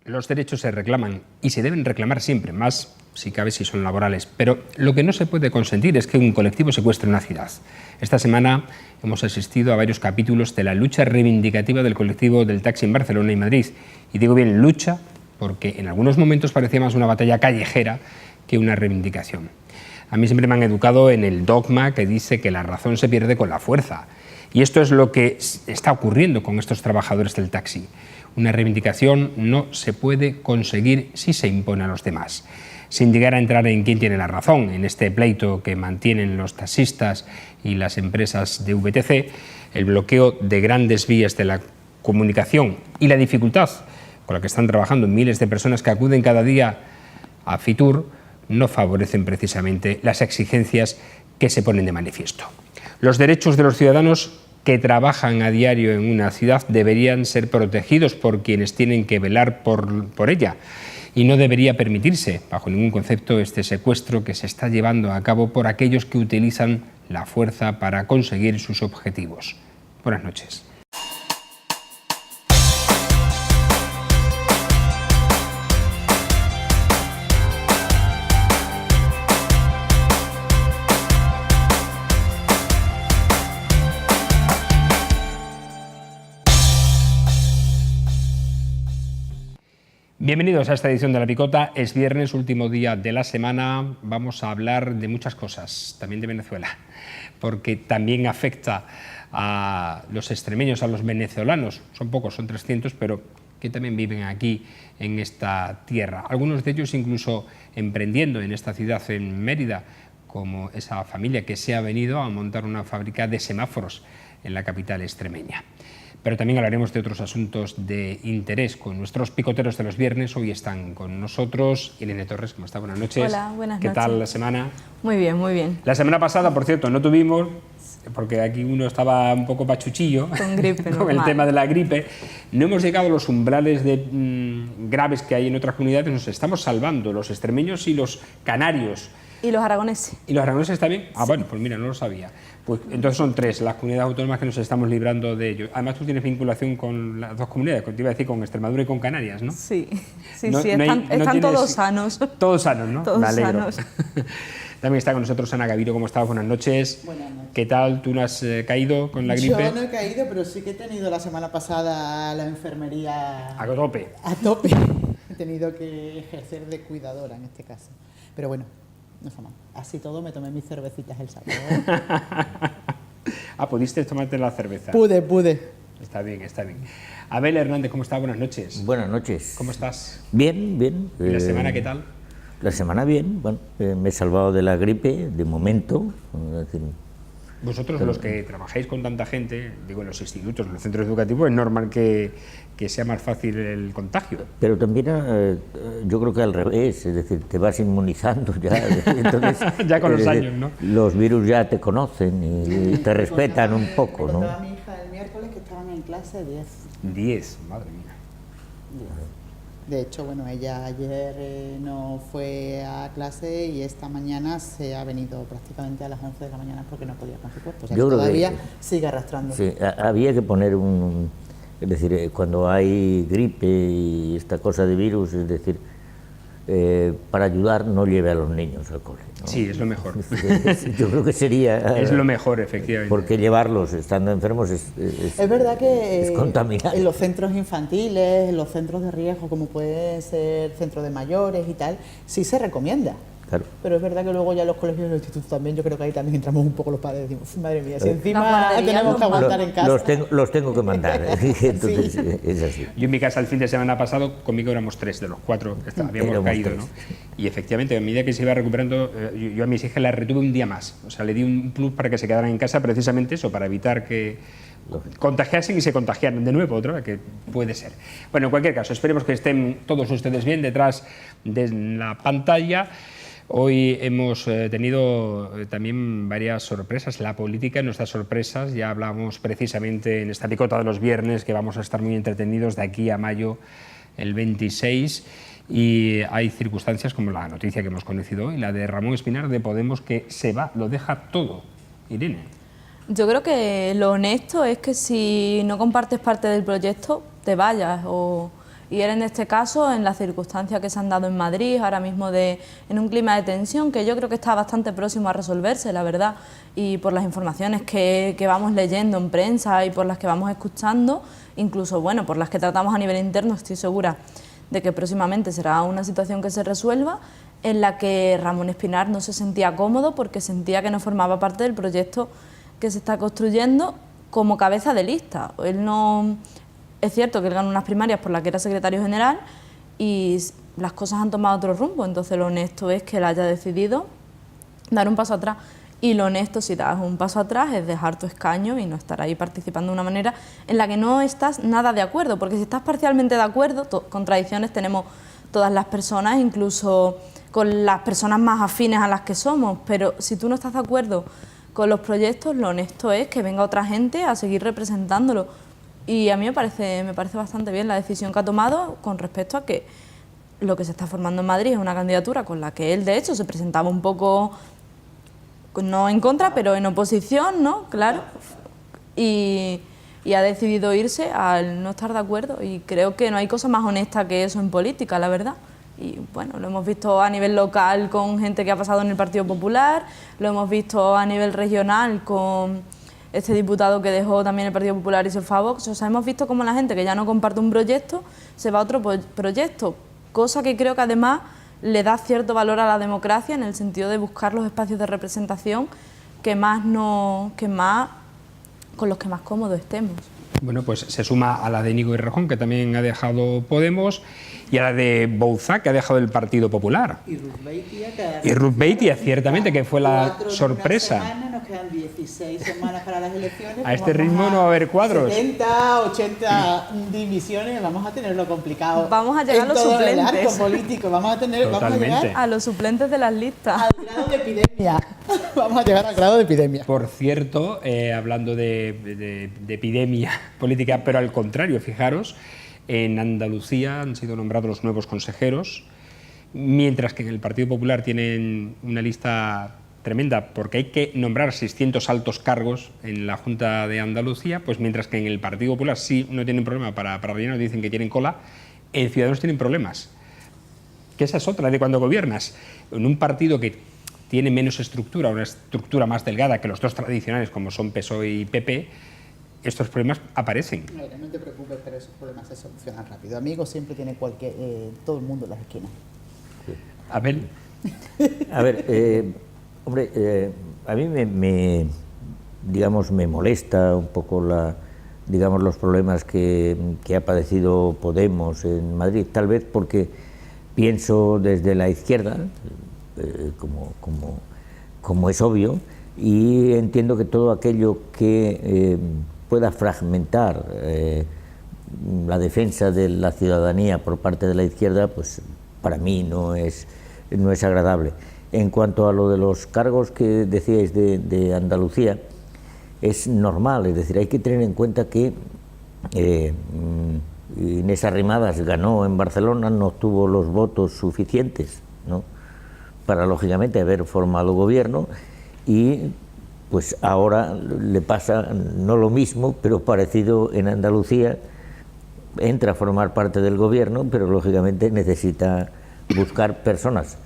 Los derechos se reclaman y se deben reclamar siempre, más si cabe si son laborales. Pero lo que no se puede consentir es que un colectivo secuestre una ciudad. Esta semana hemos asistido a varios capítulos de la lucha reivindicativa del colectivo del taxi en Barcelona y Madrid. Y digo bien lucha porque en algunos momentos parecía más una batalla callejera que una reivindicación. A mí siempre me han educado en el dogma que dice que la razón se pierde con la fuerza. Y esto es lo que está ocurriendo con estos trabajadores del taxi. Una reivindicación no se puede conseguir si se impone a los demás. Sin llegar a entrar en quién tiene la razón en este pleito que mantienen los taxistas y las empresas de VTC, el bloqueo de grandes vías de la comunicación y la dificultad con la que están trabajando miles de personas que acuden cada día a Fitur no favorecen precisamente las exigencias que se ponen de manifiesto. Los derechos de los ciudadanos que trabajan a diario en una ciudad deberían ser protegidos por quienes tienen que velar por ella y no debería permitirse, bajo ningún concepto, este secuestro que se está llevando a cabo por aquellos que utilizan la fuerza para conseguir sus objetivos. Buenas noches. Bienvenidos a esta edición de La Picota. Es viernes, último día de la semana. Vamos a hablar de muchas cosas, también de Venezuela, porque también afecta a los extremeños, a los venezolanos. Son pocos, son 300, pero que también viven aquí en esta tierra. Algunos de ellos incluso emprendiendo en esta ciudad, en Mérida, como esa familia que se ha venido a montar una fábrica de semáforos en la capital extremeña. Pero también hablaremos de otros asuntos de interés con nuestros picoteros de los viernes. Hoy están con nosotros Irene Torres, ¿cómo está? Buenas noches. Hola, buenas noches. ¿Qué tal la semana? Muy bien, muy bien. La semana pasada, por cierto, no tuvimos, porque aquí uno estaba un poco pachuchillo con gripe, con el tema de la gripe. No hemos llegado a los umbrales graves que hay en otras comunidades. Nos estamos salvando, los extremeños y los canarios. ¿Y los aragoneses? ¿Y los aragoneses también? Ah, sí. Bueno, pues mira, no lo sabía. Pues entonces son 3 las comunidades autónomas que nos estamos librando de ellos. Además tú tienes vinculación con las 2 comunidades, te iba a decir con Extremadura y con Canarias, ¿no? Sí, sí, no, sí, no están todos sanos. Todos sanos, ¿no? Todos Me alegro. sanos. También está con nosotros Ana Gaviro, ¿cómo estás? Buenas noches. Buenas noches. ¿Qué tal? ¿Tú no has caído con la gripe? Yo no he caído, pero sí que he tenido la semana pasada la enfermería A tope. A tope. He tenido que ejercer de cuidadora en este caso. Pero bueno, no está mal. Así todo me tomé mis cervecitas el sábado. Ah, ¿pudiste tomarte la cerveza? Pude. Está bien, está bien. Abel Hernández, ¿cómo estás? Buenas noches. Buenas noches. ¿Cómo estás? Bien, bien. ¿Y la semana qué tal? La semana bien, bueno, me he salvado de la gripe, de momento. Es decir, Vosotros, los que trabajáis con tanta gente, digo en los institutos, en los centros educativos, es normal que sea más fácil el contagio. pero también yo creo que al revés, es decir, te vas inmunizando ya. Entonces, Ya con los años, ¿no? Los virus ya te conocen y te respetan un poco, Me ¿no? contaba mi hija el miércoles que estaban en clase 10. 10, madre mía. De hecho, bueno, ella ayer no fue a clase y esta mañana se ha venido prácticamente a las 11 de la mañana porque no podía con su cuerpo. O sea, Yo que creo que todavía sigue arrastrando. Sí, había que poner es decir, cuando hay gripe y esta cosa de virus, es decir, para ayudar no lleve a los niños al cole, ¿no? Sí, es lo mejor. Yo creo que sería... Es lo mejor, efectivamente. Porque llevarlos estando enfermos es verdad que es contaminar. En los centros infantiles, en los centros de riesgo, como puede ser centro de mayores y tal, sí se recomienda. Claro. Pero es verdad que luego ya los colegios y los institutos también, yo creo que ahí también entramos un poco los padres y decimos, madre mía, si encima tenemos que aguantar en casa. Los tengo que mandar, entonces Sí. es así. Yo en mi casa el fin de semana pasado, conmigo éramos 3 de los 4 que habíamos Éramos caído, 3. ¿no? Y efectivamente, a medida que se iba recuperando, yo a mis hijas las retuve un día más. O sea, le di un plus para que se quedaran en casa, precisamente eso, para evitar que contagiasen y se contagiaran de nuevo otra vez, que puede ser. Bueno, en cualquier caso, esperemos que estén todos ustedes bien detrás de la pantalla. Hoy hemos tenido también varias sorpresas. La política nos da sorpresas. Ya hablamos precisamente en esta picota de los viernes que vamos a estar muy entretenidos de aquí a mayo, el 26. Y hay circunstancias como la noticia que hemos conocido hoy, la de Ramón Espinar de Podemos, que se va, lo deja todo. Irene. Yo creo que lo honesto es que si no compartes parte del proyecto, te vayas Y él en este caso, en las circunstancias que se han dado en Madrid, ahora mismo en un clima de tensión que yo creo que está bastante próximo a resolverse, la verdad, y por las informaciones que vamos leyendo en prensa y por las que vamos escuchando, incluso bueno, por las que tratamos a nivel interno, estoy segura de que próximamente será una situación que se resuelva, en la que Ramón Espinar no se sentía cómodo porque sentía que no formaba parte del proyecto que se está construyendo como cabeza de lista. Él no... Es cierto que él ganó unas primarias por las que era secretario general y las cosas han tomado otro rumbo, entonces lo honesto es que él haya decidido dar un paso atrás. Y lo honesto, si das un paso atrás, es dejar tu escaño y no estar ahí participando de una manera en la que no estás nada de acuerdo, porque si estás parcialmente de acuerdo, contradicciones tenemos todas las personas, incluso con las personas más afines a las que somos, pero si tú no estás de acuerdo con los proyectos, lo honesto es que venga otra gente a seguir representándolo. Y a mí me parece bastante bien la decisión que ha tomado con respecto a que lo que se está formando en Madrid es una candidatura con la que él, de hecho, se presentaba un poco, no en contra, pero en oposición, ¿no? Claro. Y ha decidido irse al no estar de acuerdo. Y creo que no hay cosa más honesta que eso en política, la verdad. Y bueno, lo hemos visto a nivel local con gente que ha pasado en el Partido Popular, lo hemos visto a nivel regional con este diputado que dejó también el Partido Popular y se fue a Vox. O sea, hemos visto cómo la gente que ya no comparte un proyecto se va a otro proyecto, cosa que creo que además le da cierto valor a la democracia en el sentido de buscar los espacios de representación con los que más cómodos estemos. Bueno, pues se suma a la de Íñigo Errejón, que también ha dejado Podemos, y a la de Bouzá, que ha dejado el Partido Popular. Y Ruth Beitia, ciertamente, que fue la sorpresa. Nos quedan 16 semanas para las elecciones. A este ritmo no va a haber cuadros. 70, 80 divisiones, vamos a tenerlo complicado. Vamos a llegar a los suplentes. El arco político, vamos a llegar a los suplentes de las listas. Al grado de epidemia. Vamos a llegar al grado de epidemia. Por cierto, hablando de epidemia política, pero al contrario, fijaros, en Andalucía han sido nombrados los nuevos consejeros, mientras que en el Partido Popular tienen una lista tremenda, porque hay que nombrar 600 altos cargos en la Junta de Andalucía, pues mientras que en el Partido Popular sí no tienen problema para rellenar, dicen que tienen cola, en Ciudadanos tienen problemas. Que esa es otra de cuando gobiernas. En un partido que tiene menos estructura, una estructura más delgada que los dos tradicionales, como son PSOE y PP, estos problemas aparecen. No te preocupes, pero esos problemas se solucionan rápido. Amigos siempre tiene todo el mundo en las esquinas. Abel. A ver, hombre, a mí me molesta un poco los problemas que ha padecido Podemos en Madrid, tal vez porque pienso desde la izquierda, como es obvio, y entiendo que todo aquello que pueda fragmentar la defensa de la ciudadanía por parte de la izquierda, pues para mí no es agradable. En cuanto a lo de los cargos que decíais de Andalucía, es normal, es decir, hay que tener en cuenta que Inés Arrimadas ganó en Barcelona, no obtuvo los votos suficientes, ¿no?, para lógicamente haber formado gobierno, y pues ahora le pasa no lo mismo, pero parecido en Andalucía. Entra a formar parte del gobierno, pero lógicamente necesita buscar personas.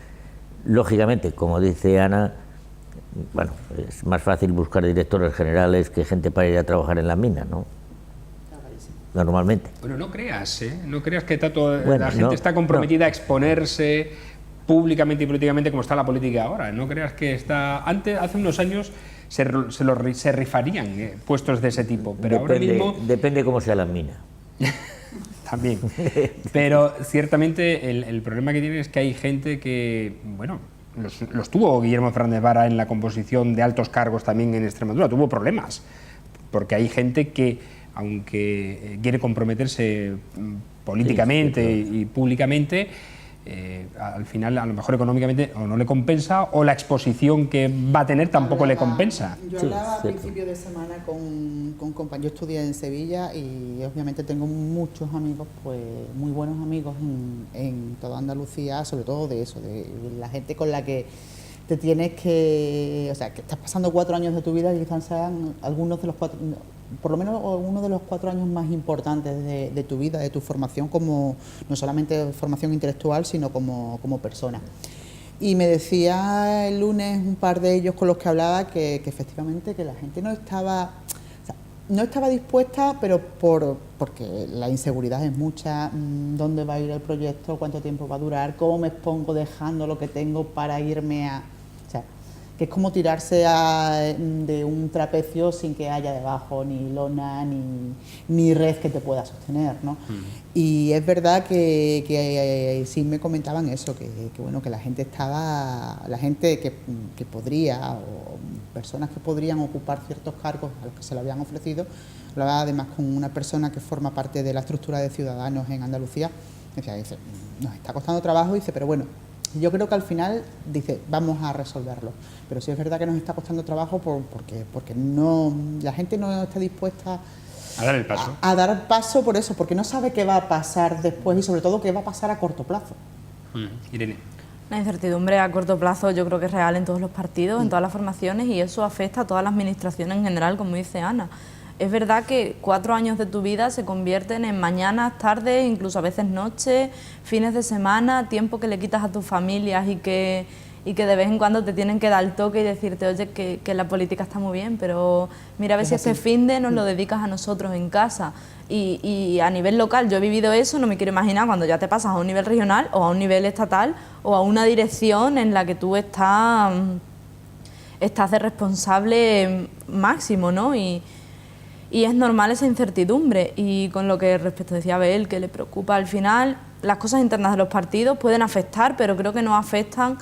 Lógicamente, como dice Ana, bueno, es más fácil buscar directores generales que gente para ir a trabajar en la mina, ¿no? Normalmente. Bueno, no creas, ¿eh? No creas que la gente está comprometida a exponerse públicamente y políticamente como está la política ahora. No creas que hace unos años se rifarían puestos de ese tipo, pero ahora mismo... Depende cómo sea la mina. También. Pero ciertamente el problema que tiene es que hay gente que, bueno, los tuvo Guillermo Fernández Vara en la composición de altos cargos también en Extremadura, tuvo problemas, porque hay gente que, aunque quiere comprometerse políticamente y públicamente, al final a lo mejor económicamente o no le compensa, o la exposición que va a tener tampoco le compensa. Yo hablaba a principio de semana con compañeros, yo estudié en Sevilla y obviamente tengo muchos amigos, pues muy buenos amigos en toda Andalucía, sobre todo de eso, de la gente con la que te tienes que, o sea, que estás pasando 4 años de tu vida y quizás sean algunos de los 4, por lo menos uno de los 4 años más importantes de tu vida, de tu formación, como no solamente formación intelectual, sino como persona. Y me decía el lunes un par de ellos con los que hablaba que efectivamente que la gente no estaba dispuesta, pero porque la inseguridad es mucha, dónde va a ir el proyecto, cuánto tiempo va a durar, cómo me expongo dejando lo que tengo para irme a... O sea, que es como tirarse de un trapecio sin que haya debajo ni lona ni red que te pueda sostener, ¿no? Y es verdad que sí me comentaban eso, que bueno, que la gente que podría, o personas que podrían ocupar ciertos cargos a los que se le habían ofrecido. Hablaba además con una persona que forma parte de la estructura de Ciudadanos en Andalucía. Dice, nos está costando trabajo, dice, pero bueno, yo creo que al final, dice, vamos a resolverlo. Pero sí es verdad que nos está costando trabajo porque no, la gente no está dispuesta a dar el paso. A dar el paso por eso, porque no sabe qué va a pasar después y sobre todo qué va a pasar a corto plazo. Irene. La incertidumbre a corto plazo yo creo que es real en todos los partidos, en todas las formaciones, y eso afecta a toda la administración en general, como dice Ana. Es verdad que 4 años de tu vida se convierten en mañanas, tardes, incluso a veces noches, fines de semana, tiempo que le quitas a tus familias y que de vez en cuando te tienen que dar el toque y decirte, oye, que la política está muy bien, pero mira a ver si este fin de nos lo dedicas a nosotros en casa. Y a nivel local yo he vivido eso, no me quiero imaginar cuando ya te pasas a un nivel regional o a un nivel estatal o a una dirección en la que tú estás de responsable máximo, ¿no? Y es normal esa incertidumbre. Y con lo que respecto decía Abel, que le preocupa al final, las cosas internas de los partidos pueden afectar, pero creo que no afectan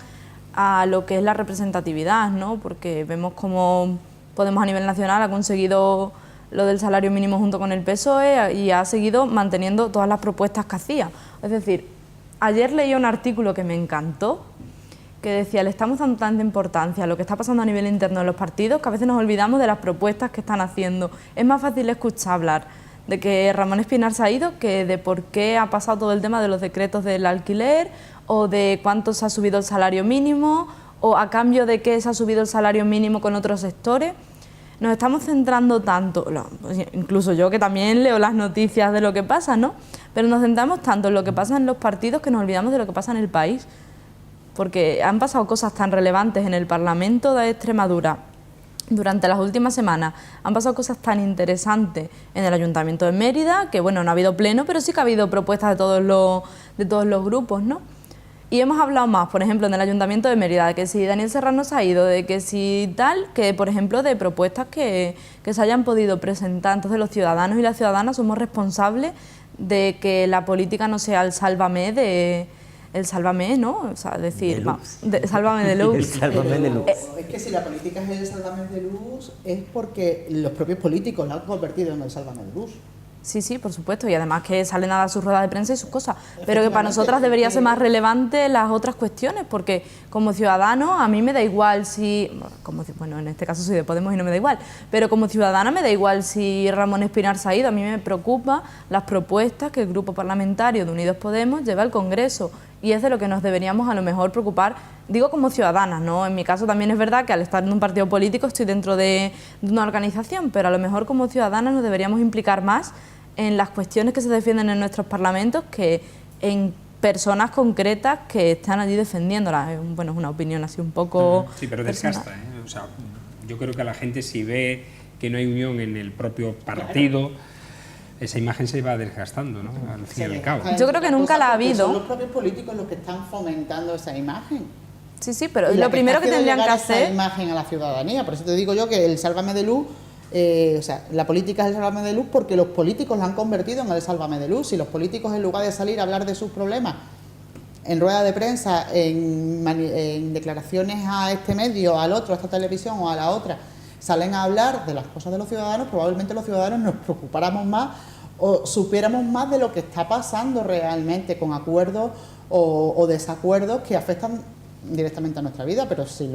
a lo que es la representatividad, ¿no? Porque vemos cómo Podemos a nivel nacional ha conseguido lo del salario mínimo junto con el PSOE y ha seguido manteniendo todas las propuestas que hacía. Es decir, ayer leí un artículo que me encantó, que decía, le estamos dando tanta importancia a lo que está pasando a nivel interno de los partidos que a veces nos olvidamos de las propuestas que están haciendo. Es más fácil escuchar hablar de que Ramón Espinar se ha ido que de por qué ha pasado todo el tema de los decretos del alquiler o de cuánto se ha subido el salario mínimo o a cambio de qué se ha subido el salario mínimo con otros sectores. Nos estamos centrando tanto, incluso yo que también leo las noticias de lo que pasa, ¿no? Pero nos centramos tanto en lo que pasa en los partidos que nos olvidamos de lo que pasa en el país. Porque han pasado cosas tan relevantes en el Parlamento de Extremadura durante las últimas semanas, han pasado cosas tan interesantes en el Ayuntamiento de Mérida, que bueno, no ha habido pleno, pero sí que ha habido propuestas de todos los grupos, ¿no? Y hemos hablado más, por ejemplo, en el Ayuntamiento de Mérida, de que si Daniel Serrano se ha ido, de que si tal, que por ejemplo de propuestas que se hayan podido presentar. Entonces los ciudadanos y las ciudadanas somos responsables de que la política no sea el sálvame de... El sálvame, ¿no? O sea, decir, sálvame de luz. El sálvame de luz. Es que si la política es el sálvame de luz, es porque los propios políticos la han convertido en el sálvame de luz. Sí, sí, por supuesto, y además que salen a dar sus ruedas de prensa y sus cosas, pero que para nosotras debería ser más relevante las otras cuestiones, porque como ciudadano a mí me da igual si, bueno, en este caso soy de Podemos y no me da igual, pero como ciudadana me da igual si Ramón Espinar se ha ido, a mí me preocupa las propuestas que el grupo parlamentario de Unidos Podemos lleva al Congreso, y es de lo que nos deberíamos a lo mejor preocupar, digo como ciudadanas, ¿no? En mi caso también es verdad que al estar en un partido político estoy dentro de una organización, pero a lo mejor como ciudadanas nos deberíamos implicar más en las cuestiones que se defienden en nuestros parlamentos que en personas concretas que están allí defendiéndolas. Bueno, es una opinión así un poco... Sí, pero desgasta, ¿eh? O sea, yo creo que a la gente si ve que no hay unión en el propio partido, esa imagen se va desgastando, ¿no? Al fin y al cabo. Yo creo que nunca la ha habido. Son los propios políticos los que están fomentando esa imagen. Sí, sí, pero lo primero que tendrían que hacer... esa imagen a la ciudadanía, por eso te digo yo que el sálvame de luz... o sea, la política es el sálvame de luz porque los políticos la han convertido en el sálvame de luz. Si los políticos, en lugar de salir a hablar de sus problemas en rueda de prensa, en declaraciones a este medio, al otro, a esta televisión o a la otra, salen a hablar de las cosas de los ciudadanos, probablemente los ciudadanos nos preocupáramos más o supiéramos más de lo que está pasando realmente con acuerdos o desacuerdos que afectan directamente a nuestra vida, pero si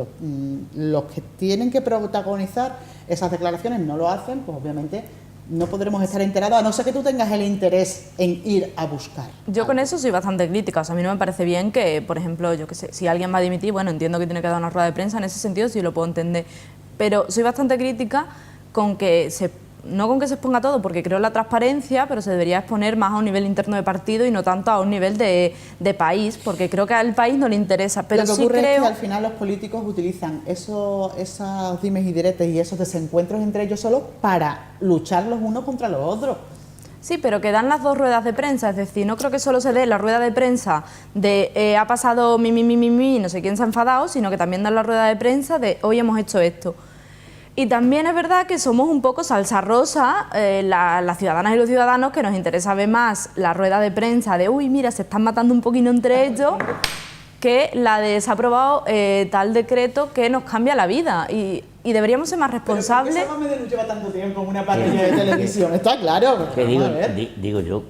los que tienen que protagonizar esas declaraciones no lo hacen, pues obviamente no podremos estar enterados, a no ser que tú tengas el interés en ir a buscar. Yo con eso soy bastante crítica, o sea, a mí no me parece bien que, por ejemplo, yo qué sé, si alguien va a dimitir, bueno, entiendo que tiene que dar una rueda de prensa, en ese sentido sí lo puedo entender, pero soy bastante crítica con que se no con que se exponga todo, porque creo en la transparencia, pero se debería exponer más a un nivel interno de partido y no tanto a un nivel de país, porque creo que al país no le interesa. Pero lo que sí ocurre creo... es que al final los políticos utilizan esos dimes y diretes y esos desencuentros entre ellos solos para luchar los unos contra los otros. Sí, pero que dan las dos ruedas de prensa, es decir, no creo que solo se dé la rueda de prensa de ha pasado no sé quién se ha enfadado, sino que también dan la rueda de prensa de hoy hemos hecho esto. Y también es verdad que somos un poco salsa rosa, las ciudadanas y los ciudadanos, que nos interesa ver más la rueda de prensa de uy, mira, se están matando un poquito entre ellos, que la de se ha aprobado tal decreto que nos cambia la vida. Y deberíamos ser más responsables. Pero ¿por qué Salva Medellín lleva tanto tiempo en una parrilla de televisión? Está claro. Que digo yo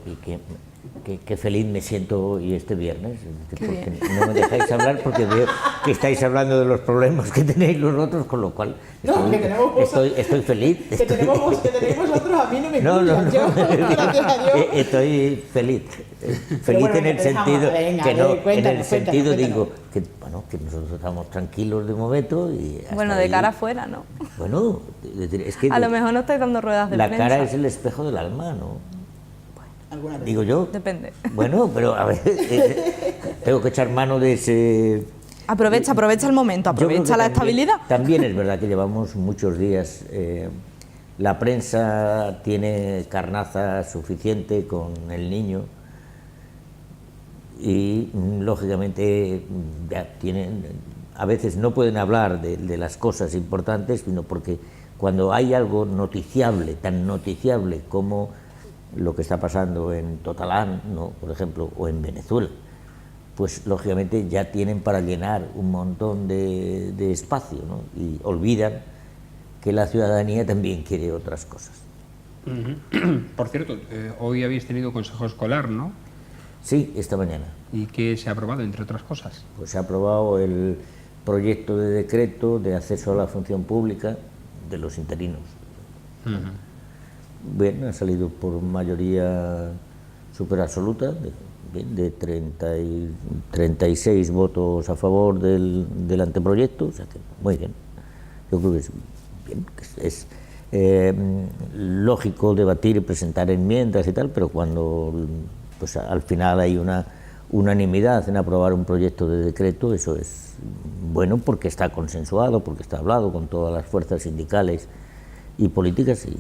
que feliz me siento hoy este viernes, porque no me dejáis hablar porque veo que estáis hablando de los problemas que tenéis los otros, con lo cual estoy feliz. Que tenemos vosotros, a mí no me no. Yo, gracias a Dios. Estoy feliz. Feliz bueno, en el sentido venga, que no, cuéntanos, en el sentido cuéntanos. digo que bueno, que nosotros estamos tranquilos de momento y hasta Bueno, de ahí, cara afuera, ¿no? bueno, es que A lo mejor no estáis dando ruedas de la prensa. cara es el espejo del alma, ¿no? ¿Alguna vez? Digo yo. Depende. Bueno, pero a ver, tengo que echar mano de ese... Aprovecha el momento, Yo creo que aprovecha la también- estabilidad. También es verdad que llevamos muchos días, la prensa tiene carnaza suficiente con el niño y lógicamente ya tienen, a veces no pueden hablar de las cosas importantes, sino porque cuando hay algo noticiable, tan noticiable como lo que está pasando en Totalán, ¿no?, por ejemplo, o en Venezuela, pues lógicamente ya tienen para llenar un montón de espacio, ¿no?, y olvidan que la ciudadanía también quiere otras cosas. Por cierto, hoy habéis tenido consejo escolar, ¿no? Sí, esta mañana. ¿Y qué se ha aprobado, entre otras cosas? Pues se ha aprobado el proyecto de decreto de acceso a la función pública de los interinos. Bien, ha salido por mayoría súper absoluta, de 36 votos a favor del anteproyecto, o sea que muy bien. Yo creo que es bien, es lógico debatir y presentar enmiendas y tal, pero cuando pues al final hay una unanimidad en aprobar un proyecto de decreto, eso es bueno porque está consensuado, porque está hablado con todas las fuerzas sindicales y políticas y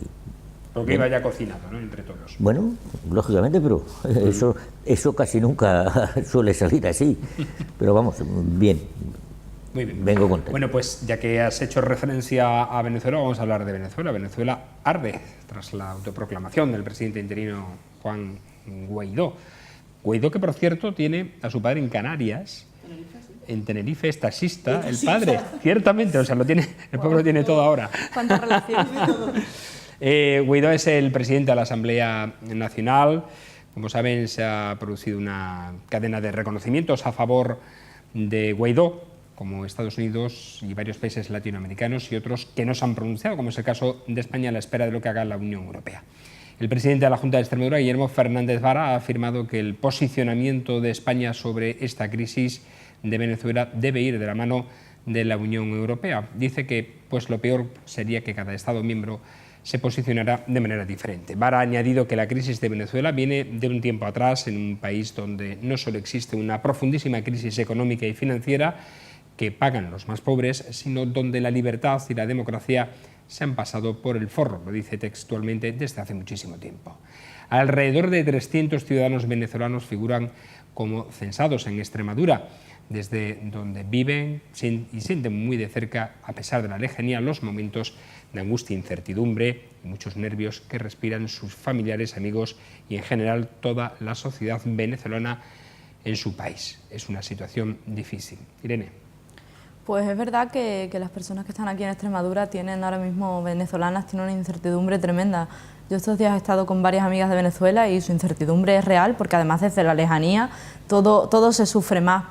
Porque iba ya cocinado, ¿no?, entre todos. bueno, lógicamente, pero eso casi nunca suele salir así. Pero vamos, bien. Muy bien. Vengo contento. Bueno, pues ya que has hecho referencia a Venezuela, vamos a hablar de Venezuela. Venezuela arde tras la autoproclamación del presidente interino Juan Guaidó. Guaidó, que por cierto tiene a su padre en Canarias, en Tenerife, es taxista, el padre, ciertamente, o sea, lo tiene, el pueblo tiene todo ahora. ¿Cuánta relación? Guaidó es el presidente de la Asamblea Nacional. Como saben, se ha producido una cadena de reconocimientos a favor de Guaidó, como Estados Unidos y varios países latinoamericanos y otros que no se han pronunciado, como es el caso de España a la espera de lo que haga la Unión Europea. El presidente de la Junta de Extremadura, Guillermo Fernández Vara, ha afirmado que el posicionamiento de España sobre esta crisis de Venezuela debe ir de la mano de la Unión Europea. Dice que pues, lo peor sería que cada Estado miembro se posicionará de manera diferente. Vara ha añadido que la crisis de Venezuela viene de un tiempo atrás, en un país donde no solo existe una profundísima crisis económica y financiera que pagan los más pobres, sino donde la libertad y la democracia se han pasado por el forro, lo dice textualmente, desde hace muchísimo tiempo. Alrededor de 300 ciudadanos venezolanos figuran como censados en Extremadura, desde donde viven y sienten muy de cerca, a pesar de la lejanía, los momentos de angustia e incertidumbre y muchos nervios que respiran sus familiares, amigos y en general toda la sociedad venezolana en su país. Es una situación difícil. Irene. Pues es verdad que las personas que están aquí en Extremadura tienen ahora mismo, venezolanas, tienen una incertidumbre tremenda. Yo estos días he estado con varias amigas de Venezuela y su incertidumbre es real porque además desde la lejanía todo se sufre más.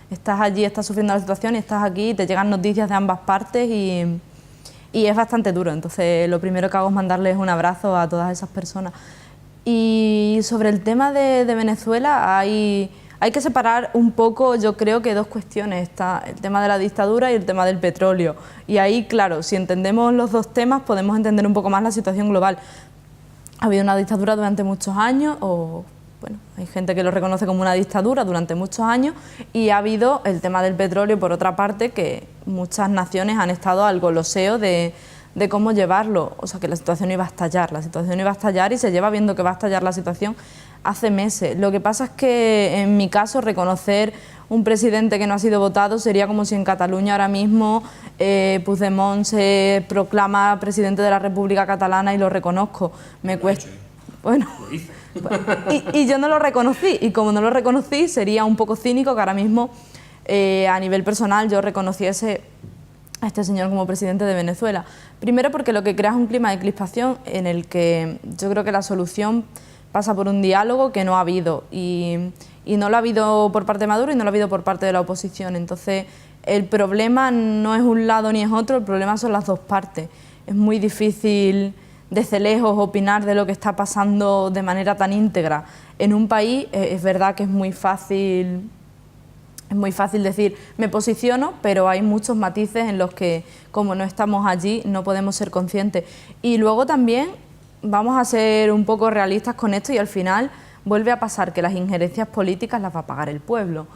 Estás allí, estás sufriendo la situación y estás aquí y te llegan noticias de ambas partes y es bastante duro. Entonces lo primero que hago es mandarles un abrazo a todas esas personas. Y sobre el tema de Venezuela hay hay que separar un poco, yo creo que dos cuestiones, está el tema de la dictadura y el tema del petróleo. Y ahí, claro, si entendemos los dos temas, podemos entender un poco más la situación global. Ha habido una dictadura durante muchos años, o bueno, hay gente que lo reconoce como una dictadura durante muchos años, y ha habido el tema del petróleo, por otra parte, que muchas naciones han estado al goloseo de cómo llevarlo, o sea que la situación iba a estallar, y se lleva viendo que va a estallar la situación hace meses. Lo que pasa es que en mi caso reconocer un presidente que no ha sido votado sería como si en Cataluña ahora mismo Puigdemont se proclama presidente de la República Catalana y lo reconozco. Me cuesta. Bueno, y yo no lo reconocí, y como no lo reconocí sería un poco cínico que ahora mismo a nivel personal yo reconociese a este señor como presidente de Venezuela. Primero porque lo que crea es un clima de crispación en el que yo creo que la solución pasa por un diálogo que no ha habido, y no lo ha habido por parte de Maduro y no lo ha habido por parte de la oposición. Entonces el problema no es un lado ni es otro, el problema son las dos partes. Es muy difícil desde lejos opinar de lo que está pasando de manera tan íntegra en un país. Es verdad que es muy fácil decir, me posiciono, pero hay muchos matices en los que, como no estamos allí, no podemos ser conscientes. Y luego también vamos a ser un poco realistas con esto, y al final vuelve a pasar que las injerencias políticas las va a pagar el pueblo.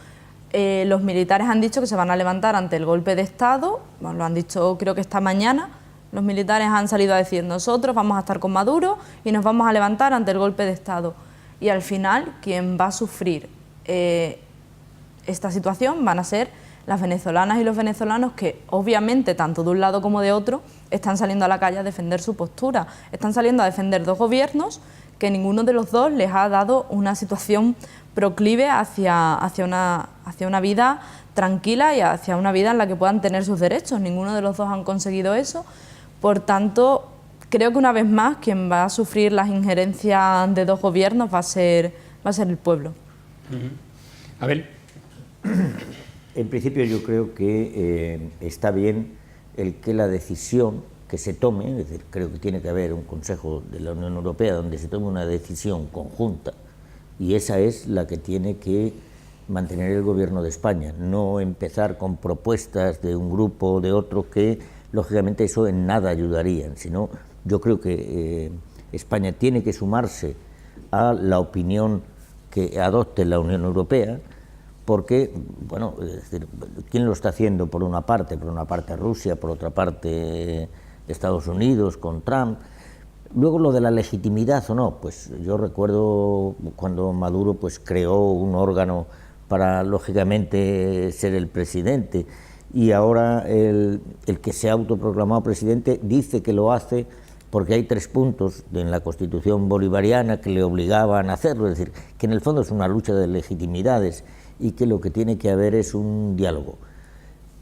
Los militares han dicho que se van a levantar ante el golpe de Estado, bueno, lo han dicho creo que esta mañana. Los militares han salido a decir, nosotros vamos a estar con Maduro y nos vamos a levantar ante el golpe de Estado. Y al final, quien va a sufrir esta situación van a ser las venezolanas y los venezolanos, que obviamente tanto de un lado como de otro están saliendo a la calle a defender su postura, están saliendo a defender dos gobiernos que ninguno de los dos les ha dado una situación proclive hacia una vida tranquila y hacia una vida en la que puedan tener sus derechos. Ninguno de los dos han conseguido eso. Por tanto, creo que una vez más quien va a sufrir las injerencias de dos gobiernos va a ser el pueblo. Abel. En principio yo creo que está bien el que la decisión que se tome, es decir, creo que tiene que haber un Consejo de la Unión Europea donde se tome una decisión conjunta, y esa es la que tiene que mantener el Gobierno de España, no empezar con propuestas de un grupo o de otro que, lógicamente, eso en nada ayudarían, sino yo creo que España tiene que sumarse a la opinión que adopte la Unión Europea, porque, bueno, es decir, ¿quién lo está haciendo? Por una parte Rusia, por otra parte Estados Unidos con Trump. Luego lo de la legitimidad o no, pues yo recuerdo cuando Maduro pues creó un órgano para, lógicamente, ser el presidente, y ahora el que se ha autoproclamado presidente dice que lo hace porque hay 3 puntos en la Constitución bolivariana que le obligaban a hacerlo, es decir, que en el fondo es una lucha de legitimidades y que lo que tiene que haber es un diálogo.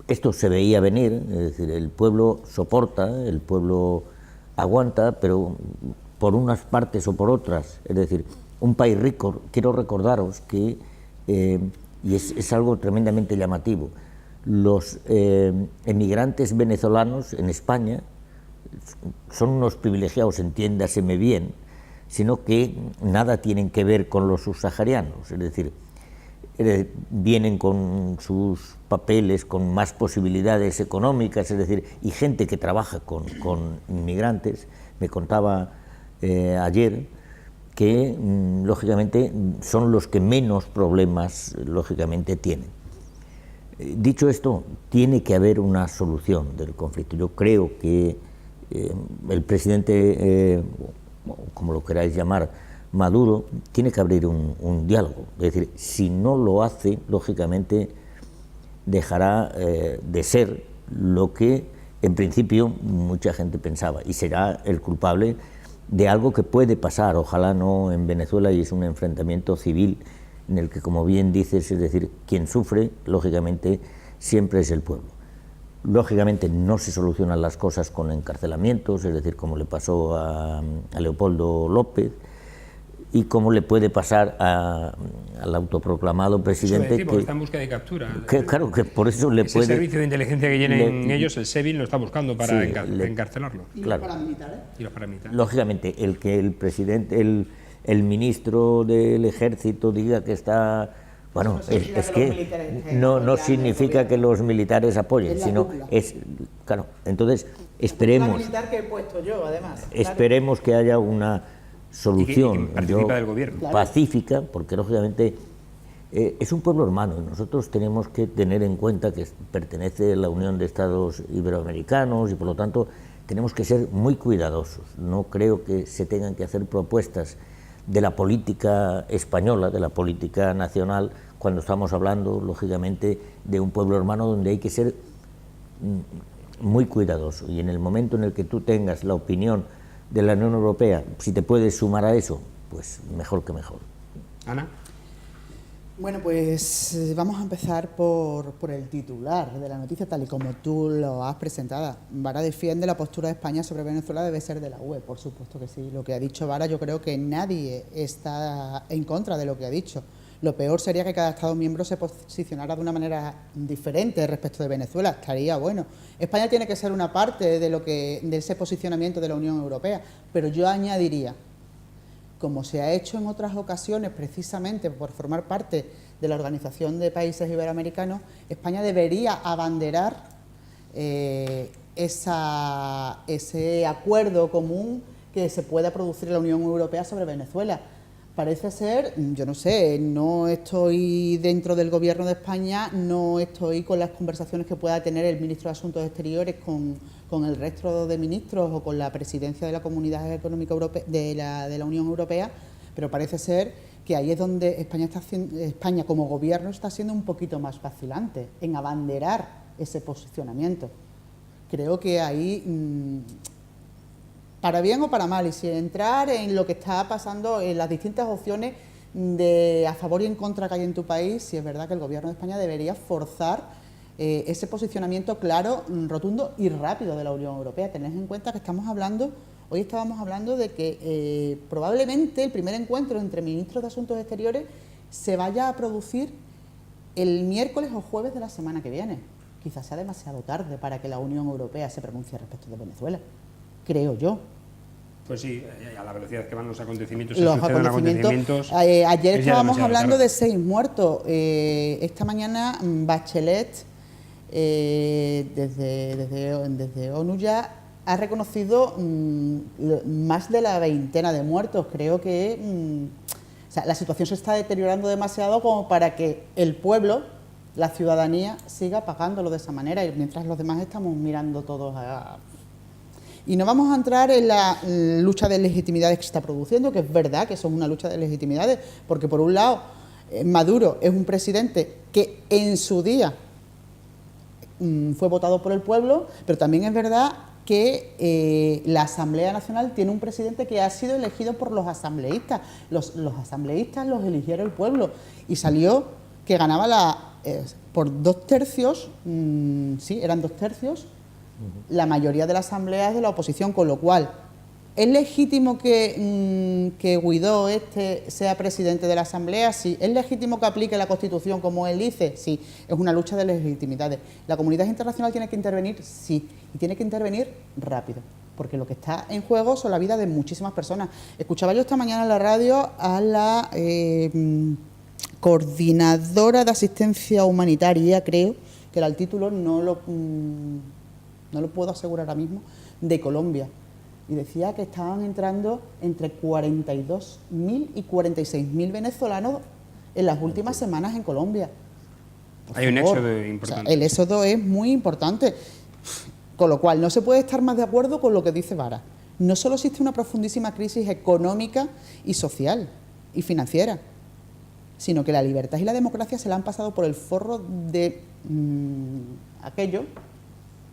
Esto se veía venir, es decir, el pueblo soporta, el pueblo aguanta, pero por unas partes o por otras, es decir, un país rico, quiero recordaros que, y es algo tremendamente llamativo, los emigrantes venezolanos en España son unos privilegiados, entiéndaseme bien, sino que nada tienen que ver con los subsaharianos, es decir, vienen con sus papeles, con más posibilidades económicas, es decir, y gente que trabaja con inmigrantes. Me contaba ayer que, lógicamente, son los que menos problemas, lógicamente, tienen. Dicho esto, tiene que haber una solución del conflicto. Yo creo que el presidente, como lo queráis llamar, Maduro, tiene que abrir un diálogo. Es decir, si no lo hace, lógicamente dejará de ser lo que en principio mucha gente pensaba, y será el culpable de algo que puede pasar, ojalá no en Venezuela, y es un enfrentamiento civil en el que, como bien dices, es decir, quien sufre, lógicamente, siempre es el pueblo. Lógicamente no se solucionan las cosas con encarcelamientos, es decir, como le pasó a Leopoldo López, y cómo le puede pasar al autoproclamado presidente que está en busca de captura. Claro, que por eso le ese puede... servicio de inteligencia que tienen ellos, el SEBIN, lo está buscando para encarcelarlo. ¿Y claro. los paramilitares? Y los paramilitares. Lógicamente, el que el presidente, el ministro del Ejército diga que está Bueno, Eso no significa es que los que militares estén no apoyando significa el que los militares apoyen, Es la sino cúpula. claro, entonces La esperemos, militar que he puesto yo, además. esperemos que haya una solución que participa del gobierno. Claro. pacífica, porque lógicamente es un pueblo hermano y nosotros tenemos que tener en cuenta que pertenece a la Unión de Estados Iberoamericanos y por lo tanto tenemos que ser muy cuidadosos. No creo que se tengan que hacer propuestas de la política española, de la política nacional, cuando estamos hablando, lógicamente, de un pueblo hermano donde hay que ser muy cuidadoso. Y en el momento en el que tú tengas la opinión de la Unión Europea, si te puedes sumar a eso, pues mejor que mejor. Ana. Bueno, pues vamos a empezar por el titular de la noticia, tal y como tú lo has presentado. Vara defiende la postura de España sobre Venezuela debe ser de la UE, por supuesto que sí. Lo que ha dicho Vara, yo creo que nadie está en contra de lo que ha dicho. Lo peor sería que cada Estado miembro se posicionara de una manera diferente respecto de Venezuela. Estaría bueno. España tiene que ser una parte de ese posicionamiento de la Unión Europea, pero yo añadiría, como se ha hecho en otras ocasiones, precisamente por formar parte de la Organización de Países Iberoamericanos, España debería abanderar ese acuerdo común que se pueda producir en la Unión Europea sobre Venezuela. Parece ser, yo no sé, no estoy dentro del Gobierno de España, no estoy con las conversaciones que pueda tener el ministro de Asuntos Exteriores con el resto de ministros o con la presidencia de la Comunidad Económica Europea, de la Unión Europea, pero parece ser que ahí es donde España como gobierno está siendo un poquito más vacilante en abanderar ese posicionamiento. Creo que ahí, para bien o para mal, y sin entrar en lo que está pasando en las distintas opciones de a favor y en contra que hay en tu país, sí es verdad que el Gobierno de España debería forzar ese posicionamiento claro, rotundo y rápido de la Unión Europea. Tened en cuenta que hoy estábamos hablando de que probablemente el primer encuentro entre ministros de Asuntos Exteriores se vaya a producir el miércoles o jueves de la semana que viene. Quizás sea demasiado tarde para que la Unión Europea se pronuncie respecto de Venezuela, creo yo. Pues sí, a la velocidad que van los acontecimientos, Los suceden acontecimientos. Ayer es ya estábamos demasiado hablando tarde. de 6 muertos. Esta mañana Bachelet, desde ONU ya ha reconocido más de la veintena de muertos. Creo que la situación se está deteriorando demasiado como para que el pueblo, la ciudadanía, siga pagándolo de esa manera, y mientras los demás estamos mirando todos a... Y no vamos a entrar en la lucha de legitimidades que se está produciendo, que es verdad que eso es una lucha de legitimidades, porque por un lado Maduro es un presidente que en su día fue votado por el pueblo, pero también es verdad que la Asamblea Nacional tiene un presidente que ha sido elegido por los asambleístas. Los asambleístas los eligió el pueblo y salió que ganaba por 2/3, sí, eran 2/3, la mayoría de la Asamblea es de la oposición, con lo cual, ¿es legítimo que Guaidó sea presidente de la Asamblea? Sí. ¿Es legítimo que aplique la Constitución como él dice? Sí. Es una lucha de legitimidades. ¿La comunidad internacional tiene que intervenir? Sí. Y tiene que intervenir rápido, porque lo que está en juego son la vida de muchísimas personas. Escuchaba yo esta mañana en la radio a la coordinadora de asistencia humanitaria, creo que era el título, no lo puedo asegurar ahora mismo, de Colombia. Y decía que estaban entrando entre 42.000 y 46.000 venezolanos en las últimas semanas en Colombia. Hay un éxodo importante. El éxodo es muy importante. Con lo cual, no se puede estar más de acuerdo con lo que dice Vara. No solo existe una profundísima crisis económica y social y financiera, sino que la libertad y la democracia se la han pasado por el forro de aquello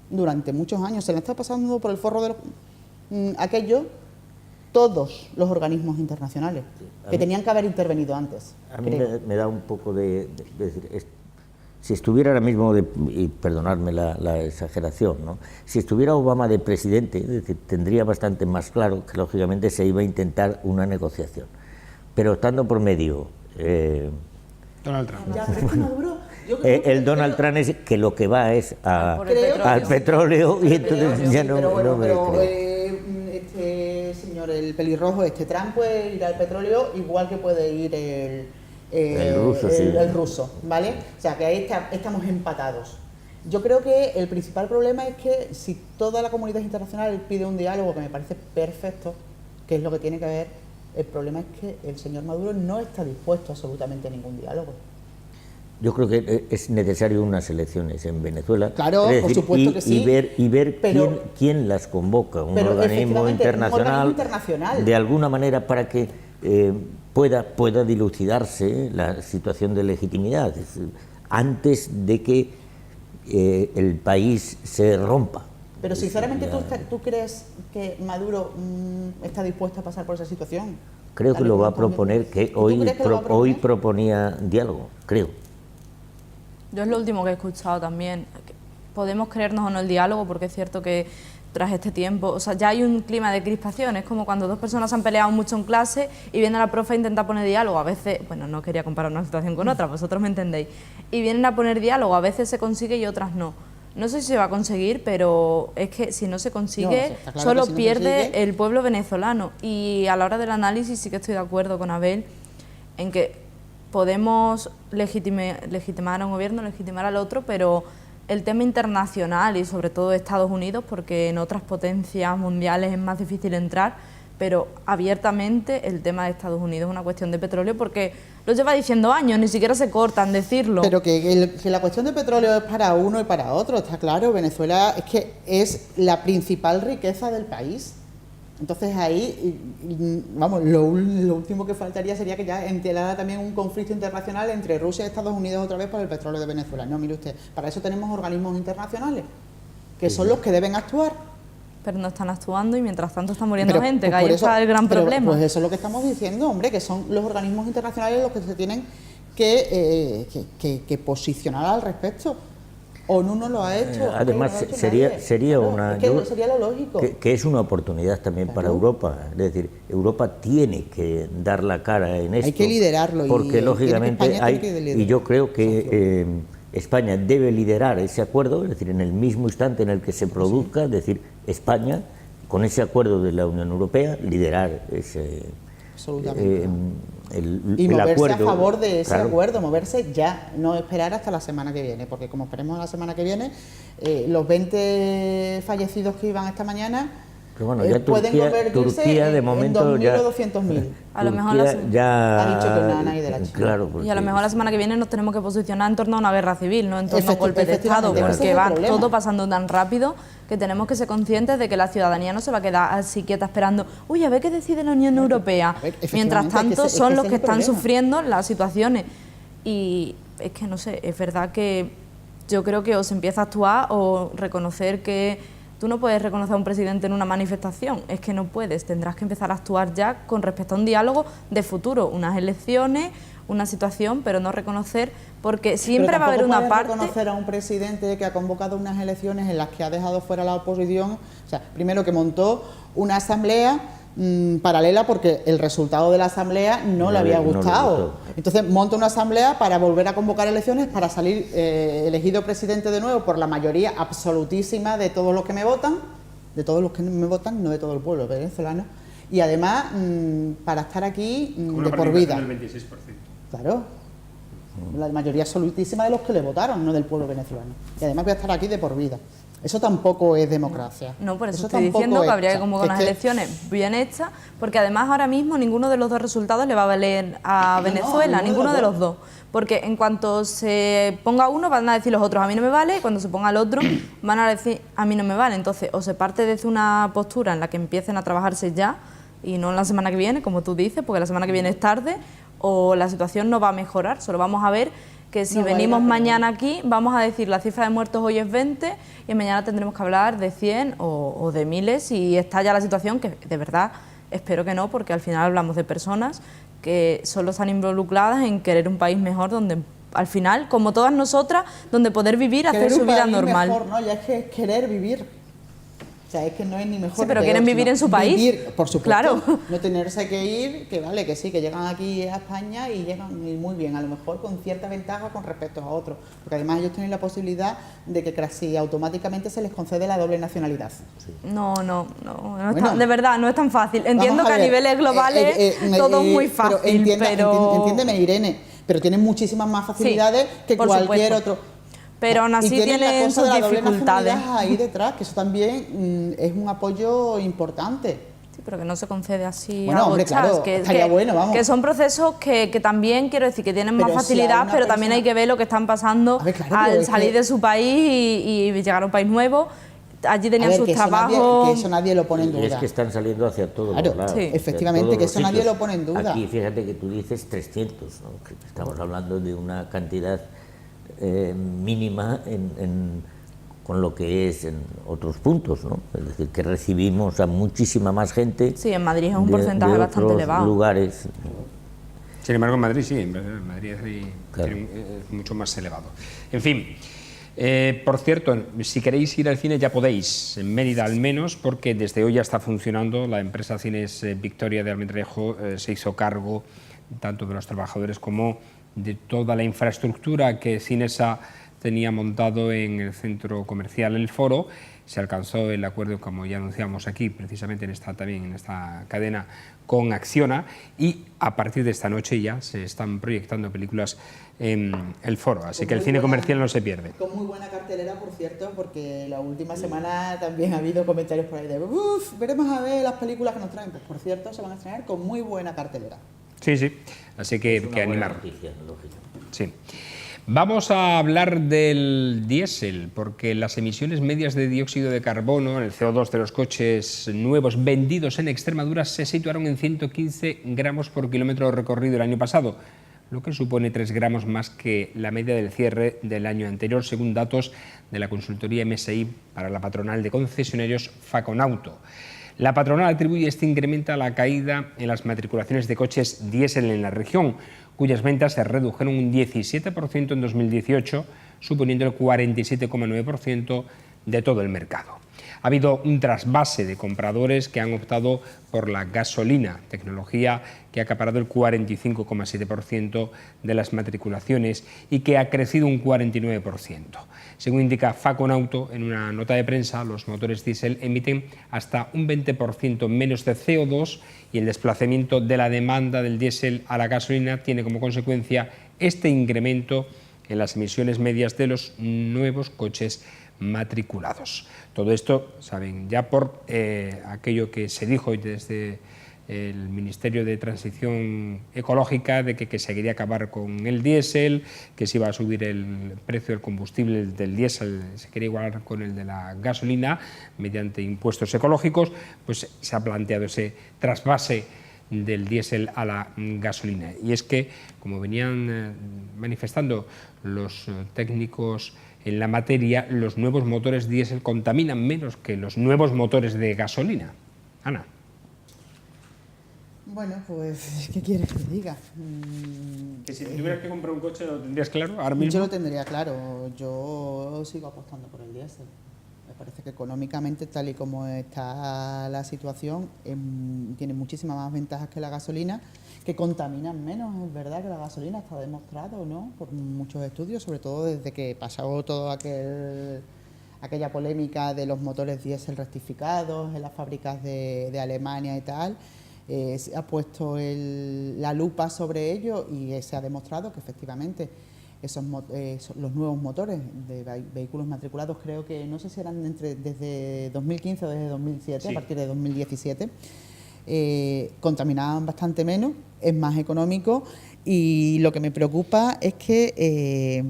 durante muchos años. Se la está pasando por el forro de aquello todos los organismos internacionales que tenían que haber intervenido antes. A mí me da un poco de decir, si estuviera ahora mismo, y perdonadme la exageración, ¿no? Si estuviera Obama de presidente, es decir, tendría bastante más claro que lógicamente se iba a intentar una negociación. Pero estando por medio Donald Trump. Ya, pero es que Maduro, el Donald Trump es que lo que va es al petróleo y entonces ya no, pero bueno, no me pero creo. este señor, el pelirrojo, Trump puede ir al petróleo igual que puede ir el ruso, sí. el ruso, ¿vale? O sea, que ahí estamos empatados. Yo creo que el principal problema es que si toda la comunidad internacional pide un diálogo, que me parece perfecto, que es lo que tiene que haber, el problema es que el señor Maduro no está dispuesto absolutamente a ningún diálogo. Yo creo que es necesario unas elecciones en Venezuela. Claro, por supuesto que sí. Y ver pero, quién las convoca, un pero organismo internacional, de alguna manera para que pueda dilucidarse la situación de legitimidad antes de que el país se rompa. Pero sinceramente, ¿tú crees que Maduro está dispuesto a pasar por esa situación? Creo que lo va a proponer, que hoy proponía diálogo, creo. Yo es lo último que he escuchado también. Podemos creernos o no el diálogo, porque es cierto que tras este tiempo, o sea, ya hay un clima de crispación. Es como cuando dos personas han peleado mucho en clase y viene la profe a intentar poner diálogo. A veces, bueno, no quería comparar una situación con otra, vosotros me entendéis. Y vienen a poner diálogo, a veces se consigue y otras no. No sé si se va a conseguir, pero es que si no se consigue, claro, solo si no pierde consigue el pueblo venezolano. Y a la hora del análisis sí que estoy de acuerdo con Abel en que podemos legitimar a un gobierno, legitimar al otro, pero el tema internacional y sobre todo Estados Unidos, porque en otras potencias mundiales es más difícil entrar, pero abiertamente el tema de Estados Unidos es una cuestión de petróleo, porque lo lleva diciendo años, ni siquiera se cortan decirlo. Pero que la cuestión de petróleo es para uno y para otro, está claro. Venezuela es que es la principal riqueza del país. Entonces ahí, vamos, lo último que faltaría sería que ya entelara también un conflicto internacional entre Rusia y Estados Unidos otra vez por el petróleo de Venezuela. No, mire usted, para eso tenemos organismos internacionales, que son los que deben actuar. Pero no están actuando y mientras tanto está muriendo gente, pues que ahí está el gran problema. Pues eso es lo que estamos diciendo, hombre, que son los organismos internacionales los que se tienen que posicionar al respecto. ONU no lo ha hecho. Además, no sería lo lógico. Que es una oportunidad también para Europa. Es decir, Europa tiene que dar la cara en esto. Hay que liderarlo. Porque lógicamente y yo creo que España debe liderar ese acuerdo, es decir, en el mismo instante en el que se produzca, es decir, España, con ese acuerdo de la Unión Europea, liderar ese... Absolutamente. Y moverse acuerdo, a favor de ese acuerdo, moverse ya, no esperar hasta la semana que viene, porque como esperemos la semana que viene, los 20 fallecidos que iban esta mañana bueno, ya pueden convertirse Turquía, de momento, en 2.000 o 200.000. A lo mejor ya ha dicho que nada, nadie de la China. Claro, y a lo mejor la semana que viene nos tenemos que posicionar en torno a una guerra civil, no en torno a un golpe de Estado, porque va todo pasando tan rápido que tenemos que ser conscientes de que la ciudadanía no se va a quedar así quieta esperando, uy, a ver qué decide la Unión Europea. Mientras tanto, son los que están sufriendo las situaciones. Y es que, no sé, es verdad que yo creo que o se empieza a actuar o reconocer que tú no puedes reconocer a un presidente en una manifestación, es que no puedes, tendrás que empezar a actuar ya con respecto a un diálogo de futuro, unas elecciones, una situación, pero no reconocer, porque siempre va a haber una parte... reconocer a un presidente que ha convocado unas elecciones en las que ha dejado fuera a la oposición, o sea, primero que montó una asamblea paralela porque el resultado de la asamblea no le había gustado. Entonces monta una asamblea para volver a convocar elecciones, para salir elegido presidente de nuevo por la mayoría absolutísima de todos los que me votan, no de todo el pueblo venezolano, y además para estar aquí de por vida. Del 26%. Claro, la mayoría absolutísima de los que le votaron, no del pueblo venezolano. Y además voy a estar aquí de por vida. Eso tampoco es democracia. No, por eso estoy diciendo que habría que convocar unas elecciones bien hechas, porque además ahora mismo ninguno de los dos resultados le va a valer a Venezuela, ninguno de los dos. Porque en cuanto se ponga uno van a decir los otros a mí no me vale, y cuando se ponga el otro van a decir a mí no me vale. Entonces, o se parte desde una postura en la que empiecen a trabajarse ya, y no en la semana que viene, como tú dices, porque la semana que viene es tarde, o la situación no va a mejorar, solo vamos a ver que si venimos mañana aquí, vamos a decir la cifra de muertos hoy es 20 y mañana tendremos que hablar de 100 o de miles y está ya la situación que de verdad espero que no, porque al final hablamos de personas que solo están involucradas en querer un país mejor donde al final, como todas nosotras, donde poder vivir, hacer su vida normal. Mejor, ¿no? Ya es que es querer vivir. O sea, es que no es ni mejor. Sí, pero quieren vivir en su país. Vivir, por supuesto. Claro. No tenerse que ir, que vale, que sí, que llegan aquí a España y llegan muy bien, a lo mejor con cierta ventaja con respecto a otros. Porque además ellos tienen la posibilidad de que casi automáticamente se les concede la doble nacionalidad. Sí. No de verdad, no es tan fácil. Entiendo que a niveles globales todo es muy fácil, pero entiéndeme, Irene, pero tienen muchísimas más facilidades que por cualquier supuesto. otro. Pero aún así y tienen la tienen cosa sus de la doble dificultades. nacionalidad ahí detrás, que eso también es un apoyo importante. Sí, pero que no se concede así Bueno, a hombre, bochas, claro, estaría bueno, vamos. que son procesos que también, quiero decir, que tienen más Pero si facilidad, hay una pero también persona- hay que ver lo que están pasando A ver, claro, al pero es salir que- de su país y llegar a un país nuevo. Allí A tenían ver, sus que trabajos. eso nadie lo pone en Y es duda. que están saliendo hacia todos Claro, los lados. sí. hacia Efectivamente, todos que los eso nadie sitios. lo pone en duda. Aquí, fíjate que tú dices 300, ¿no? Que estamos hablando de una cantidad mínima con lo que es en otros puntos, ¿no? Es decir, que recibimos a muchísima más gente. Sí, en Madrid es un porcentaje de bastante otros elevado. lugares. Sin embargo, en Madrid sí, en Madrid Claro. es mucho más elevado. En fin, por cierto, si queréis ir al cine ya podéis, en Mérida al menos, porque desde hoy ya está funcionando. La empresa Cines Victoria de Almendralejo se hizo cargo tanto de los trabajadores como de toda la infraestructura que Cinesa tenía montado en el centro comercial El Foro. Se alcanzó el acuerdo, como ya anunciamos aquí, precisamente en esta cadena, con Acciona, y a partir de esta noche ya se están proyectando películas en El Foro, así que el cine comercial no se pierde. Con muy buena cartelera, por cierto, porque la última semana también ha habido comentarios por ahí de uff, veremos a ver las películas que nos traen. Pues por cierto, se van a estrenar con muy buena cartelera. Sí, sí, así que, Es una que buena animar. noticia, lógicamente. Sí. Vamos a hablar del diésel, porque las emisiones medias de dióxido de carbono, el CO2 de los coches nuevos vendidos en Extremadura, se situaron en 115 gramos por kilómetro recorrido el año pasado, lo que supone 3 gramos más que la media del cierre del año anterior, según datos de la consultoría MSI para la patronal de concesionarios Faconauto. La patronal atribuye este incremento a la caída en las matriculaciones de coches diésel en la región, cuyas ventas se redujeron un 17% en 2018, suponiendo el 47,9% de todo el mercado. Ha habido un trasvase de compradores que han optado por la gasolina, tecnología que ha acaparado el 45,7% de las matriculaciones y que ha crecido un 49%. Según indica Faconauto en una nota de prensa, los motores diésel emiten hasta un 20% menos de CO2 y el desplazamiento de la demanda del diésel a la gasolina tiene como consecuencia este incremento en las emisiones medias de los nuevos coches matriculados. Todo esto, saben, ya por aquello que se dijo desde el Ministerio de Transición Ecológica de que se quería acabar con el diésel, que se iba a subir el precio del combustible del diésel, se quería igualar con el de la gasolina mediante impuestos ecológicos, pues se ha planteado ese trasvase del diésel a la gasolina. Y es que, como venían manifestando los técnicos en la materia, los nuevos motores diésel contaminan menos que los nuevos motores de gasolina. Ana. Bueno, pues, ¿qué quieres que diga? Que si tuvieras que comprar un coche, ¿lo tendrías claro ahora mismo? Yo lo tendría claro. Yo sigo apostando por el diésel. Me parece que económicamente, tal y como está la situación, tiene muchísimas más ventajas que la gasolina, que contaminan menos. Es verdad que la gasolina está demostrado, ¿no?, por muchos estudios, sobre todo desde que pasó todo aquella polémica de los motores diésel rectificados en las fábricas de Alemania y tal. Se ha puesto la lupa sobre ello y se ha demostrado que efectivamente los nuevos motores de vehículos matriculados, creo que no sé si eran desde 2015 o desde 2007, sí, a partir de 2017, contaminaban bastante menos, es más económico, y lo que me preocupa es que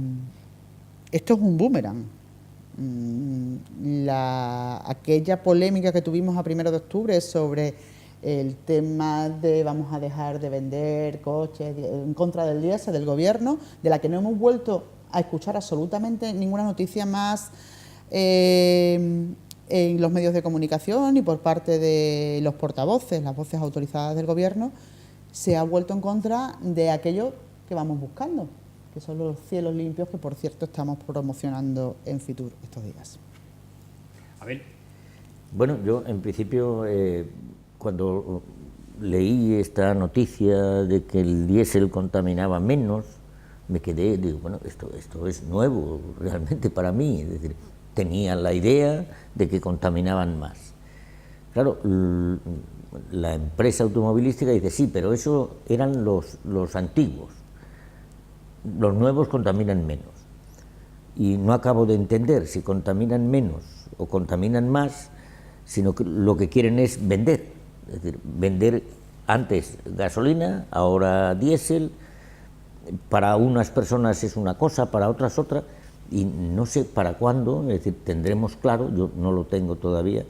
esto es un boomerang. Aquella polémica que tuvimos a 1 de octubre sobre el tema de vamos a dejar de vender coches en contra del diésel del gobierno, de la que no hemos vuelto a escuchar absolutamente ninguna noticia más en los medios de comunicación y por parte de los portavoces, las voces autorizadas del gobierno. Se ha vuelto en contra de aquello que vamos buscando, que son los cielos limpios, que por cierto estamos promocionando en Fitur estos días. A ver. Bueno, yo en principio, cuando leí esta noticia de que el diésel contaminaba menos, me quedé, digo, bueno, esto es nuevo realmente para mí, es decir, tenía la idea de que contaminaban más. Claro, la empresa automovilística dice, sí, pero eso eran los antiguos. los nuevos contaminan menos. Y no acabo de entender si contaminan menos o contaminan más, sino que lo que quieren es vender. Es decir, vender antes gasolina, ahora diésel. Para unas personas es una cosa, para otras otra, y no sé para cuándo, es decir, tendremos claro, yo no lo tengo todavía,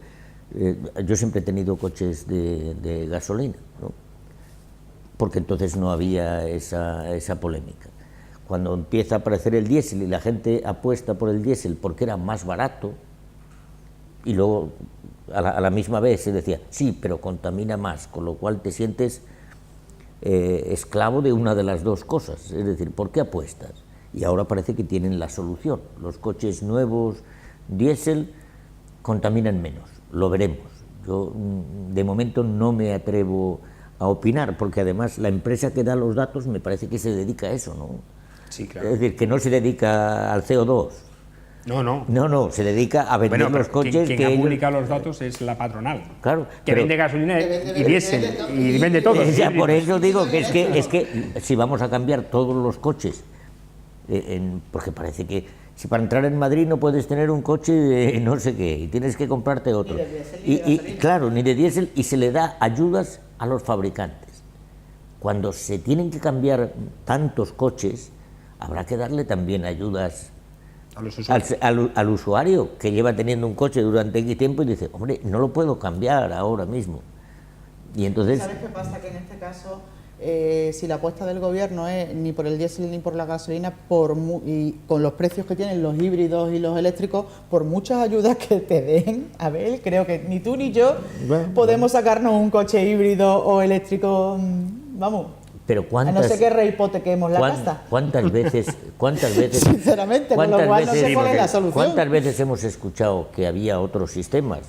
yo siempre he tenido coches de gasolina, ¿no? Porque entonces no había esa polémica. Cuando empieza a aparecer el diésel y la gente apuesta por el diésel porque era más barato, y luego a la misma vez se decía, sí, pero contamina más, con lo cual te sientes esclavo de una de las dos cosas, es decir, ¿por qué apuestas? Y ahora parece que tienen la solución, los coches nuevos diésel contaminan menos, lo veremos. Yo de momento no me atrevo a opinar, porque además la empresa que da los datos me parece que se dedica a eso, ¿no? Sí, claro. Es decir, que no se dedica al CO2. No, se dedica a vender los coches. Quien ha publicado los datos es la patronal. Claro. Que vende gasolina y diésel, y vende todo. Ya, por eso digo que es que si vamos a cambiar todos los coches, porque parece que si para entrar en Madrid no puedes tener un coche de no sé qué, y tienes que comprarte otro. Y claro, ni de diésel, y se le da ayudas a los fabricantes. Cuando se tienen que cambiar tantos coches, habrá que darle también ayudas al usuario que lleva teniendo un coche durante X tiempo y dice, hombre, no lo puedo cambiar ahora mismo. Y entonces... ¿Sabes qué pasa? Que en este caso, si la apuesta del gobierno es ni por el diésel ni por la gasolina, y con los precios que tienen los híbridos y los eléctricos, por muchas ayudas que te den, Abel, creo que ni tú ni yo podemos sacarnos un coche híbrido o eléctrico, vamos... Pero a no ser que rehipotequemos la casa. ¿Cuántas veces sinceramente, con lo cual no sé cuál es la solución. ¿Cuántas veces hemos escuchado que había otros sistemas,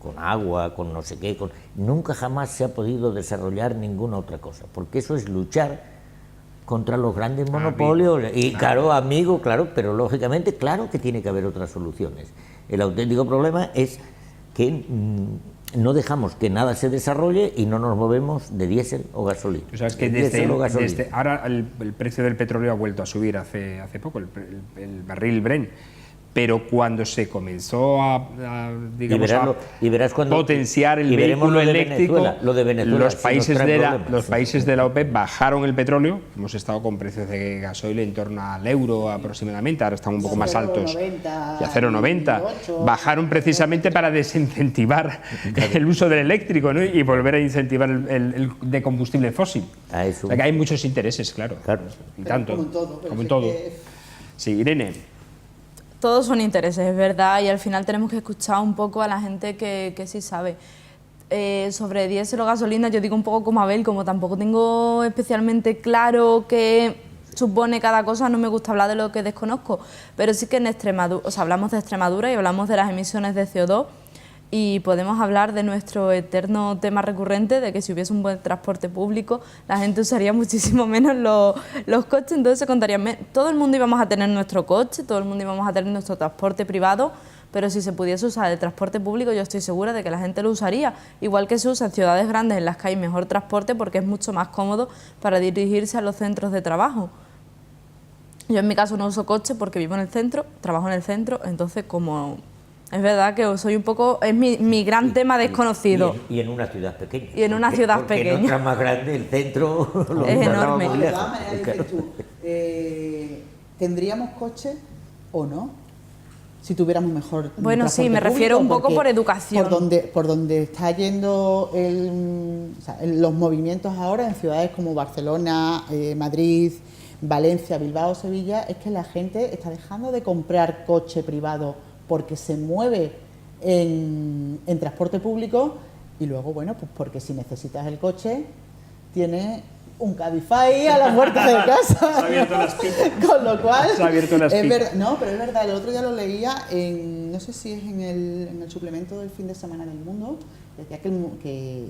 con agua, con no sé qué? Nunca jamás se ha podido desarrollar ninguna otra cosa, porque eso es luchar contra los grandes monopolios. Y claro, amigo, claro, pero lógicamente, claro que tiene que haber otras soluciones. El auténtico problema es que no dejamos que nada se desarrolle y no nos movemos de diésel o gasolina. Tú sabes que desde ahora el precio del petróleo ha vuelto a subir hace poco, el barril Brent, pero cuando se comenzó a potenciar el vehículo eléctrico, los países de la OPEP bajaron el petróleo. Hemos estado con precios de gasoil en torno al euro aproximadamente, ahora están un poco más altos, y a 0,90. Bajaron precisamente para desincentivar el uso del eléctrico, ¿no? Y volver a incentivar el de combustible fósil. O sea que hay muchos intereses, claro. Y tanto, como en todo. Sí, Irene. Todos son intereses, es verdad, y al final tenemos que escuchar un poco a la gente que sí sabe. Sobre diésel o gasolina, yo digo un poco como Abel, como tampoco tengo especialmente claro qué supone cada cosa, no me gusta hablar de lo que desconozco, pero sí que en Extremadura, o sea, hablamos de Extremadura y hablamos de las emisiones de CO2, y podemos hablar de nuestro eterno tema recurrente de que si hubiese un buen transporte público la gente usaría muchísimo menos los coches, entonces se contarían menos. Todo el mundo íbamos a tener nuestro coche, todo el mundo íbamos a tener nuestro transporte privado, pero si se pudiese usar el transporte público yo estoy segura de que la gente lo usaría, igual que se usa en ciudades grandes en las que hay mejor transporte porque es mucho más cómodo para dirigirse a los centros de trabajo. Yo en mi caso no uso coche porque vivo en el centro, trabajo en el centro, entonces como... Es verdad que soy un poco... Es mi gran tema desconocido. Y en una ciudad pequeña. Y en una ciudad pequeña. En otra más grande, el centro... Es enorme. De todas maneras, dices tú, ¿tendríamos coche o no? Si tuviéramos mejor... Bueno, sí, me refiero un poco por educación. Por donde está yendo los movimientos ahora en ciudades como Barcelona, Madrid, Valencia, Bilbao, Sevilla, es que la gente está dejando de comprar coche privado porque se mueve en transporte público, y luego, bueno, pues porque si necesitas el coche, tiene un Cabify a la puerta de casa. Se ha abierto las pipas. Con lo cual, se ha abierto las pipas. No, pero es verdad, el otro día lo leía, no sé si es en el suplemento del fin de semana del Mundo, decía que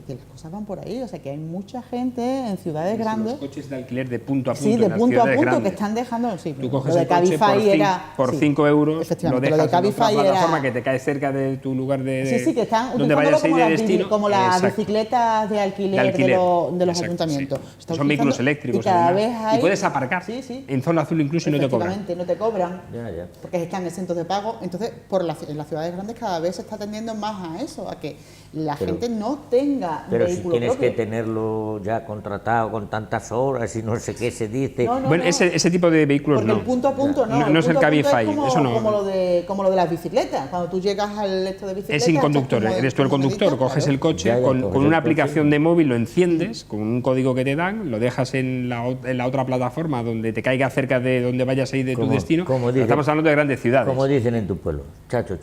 las cosas van por ahí, o sea, que hay mucha gente en ciudades grandes. Los coches de alquiler de punto a punto. Sí, de en las punto a ciudades punto, grandes. que están dejando. Sí, Tú coges lo de el coche Cabify por 5 euros, lo efectivamente, dejas lo de en otra Cabify plataforma era. que te cae cerca de tu lugar de Sí, que están donde vayas a ir de destino. como las Exacto. bicicletas de alquiler, De los Exacto, ayuntamientos. sí. Están Son vehículos utilizando, eléctricos. y cada además. vez hay, y puedes aparcar en zona azul incluso y no te cobran. efectivamente, no te cobran, Ya. porque están exentos de pago. Entonces, en las ciudades grandes cada vez se está tendiendo más a eso, a que la gente no tenga Pero si vehículo tienes propio. que tenerlo ya contratado con tantas horas y no sé qué se dice. No, Bueno, ese tipo de vehículos porque no. el punto a punto no. No es el punto a punto Cabify, como, eso no. Como lo de las bicicletas. Cuando tú llegas al esto de bicicleta. Es sin conductor, estás como eres tú el como conductor, medita, coges claro. el coche, Ya, con coges el una coche. aplicación de móvil lo enciendes, con un código que te dan, lo dejas en la otra plataforma donde te caiga cerca de donde vayas a ir de tu destino. Estamos hablando de grandes ciudades. Como dicen en tu pueblo, chacho.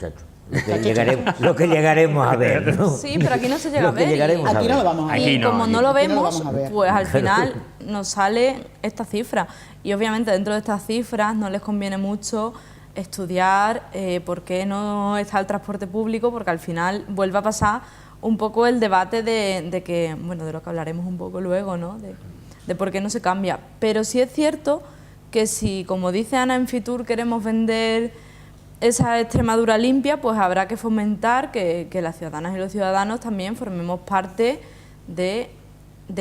Lo que llegaremos a ver, ¿no? Sí, pero aquí no se llega Lo a que ver. llegaremos a Aquí ver. no lo vamos a ver. Aquí Y no, como aquí no lo aquí no lo vemos, vamos a ver. pues al final nos sale esta cifra. Y obviamente dentro de estas cifras no les conviene mucho estudiar por qué no está el transporte público, porque al final vuelve a pasar un poco el debate de que, bueno, de lo que hablaremos un poco luego, ¿no? De por qué no se cambia. Pero sí es cierto que si, como dice Ana, en Fitur queremos vender esa Extremadura limpia, pues habrá que fomentar que las ciudadanas y los ciudadanos también formemos parte de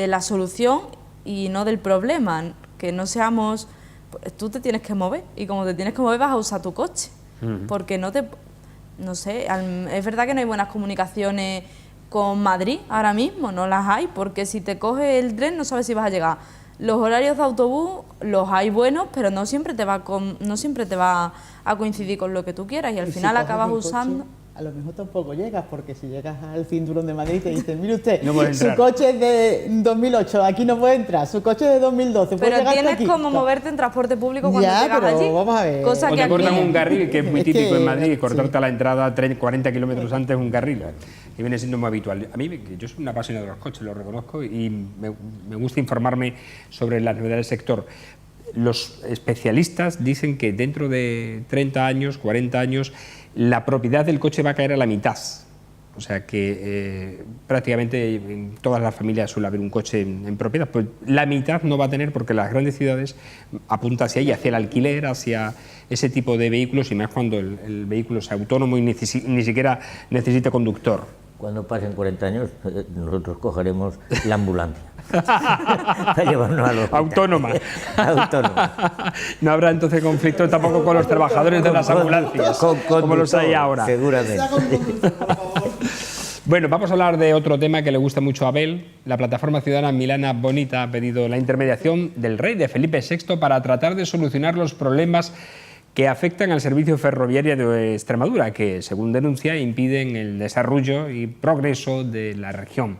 la solución y no del problema, que no seamos... Pues tú te tienes que mover y como te tienes que mover vas a usar tu coche, porque no sé, es verdad que no hay buenas comunicaciones con Madrid ahora mismo, no las hay, porque si te coges el tren no sabes si vas a llegar. Los horarios de autobús los hay buenos, pero no siempre te va a coincidir con lo que tú quieras y al Y si final coges acabas el coche, usando... A lo mejor tampoco llegas, porque si llegas al cinturón de Madrid te dicen, mire usted, No puede su entrar. coche es de 2008, aquí no puede entrar, su coche es de 2012, puede Pero llegar hasta tienes aquí. como moverte en transporte público cuando Ya, llegas pero allí. vamos a ver. Cosa O que te aquí... cortan un carril, que es muy Es que, típico en Madrid, sí. cortarte a la entrada 40 kilómetros antes un carril, que viene siendo muy habitual. A mí, yo soy un apasionado de los coches, lo reconozco, y me gusta informarme sobre las novedades del sector. Los especialistas dicen que dentro de 30 años, 40 años, la propiedad del coche va a caer a la mitad. O sea que prácticamente en todas las familias suele haber un coche en propiedad. Pues la mitad no va a tener, porque las grandes ciudades apuntan hacia ahí, hacia el alquiler, hacia ese tipo de vehículos, y más cuando el vehículo sea autónomo y ni siquiera necesite conductor. Cuando pasen 40 años, nosotros cogeremos la ambulancia para llevarnos a los hospitales. Autónoma. Autónoma. No habrá entonces conflicto tampoco con los trabajadores de las ambulancias, como los hay ahora. Seguramente. Bueno, vamos a hablar de otro tema que le gusta mucho a Abel. La plataforma ciudadana Milana Bonita ha pedido la intermediación del rey, de Felipe VI, para tratar de solucionar los problemas que afectan al servicio ferroviario de Extremadura, que, según denuncia, impiden el desarrollo y progreso de la región.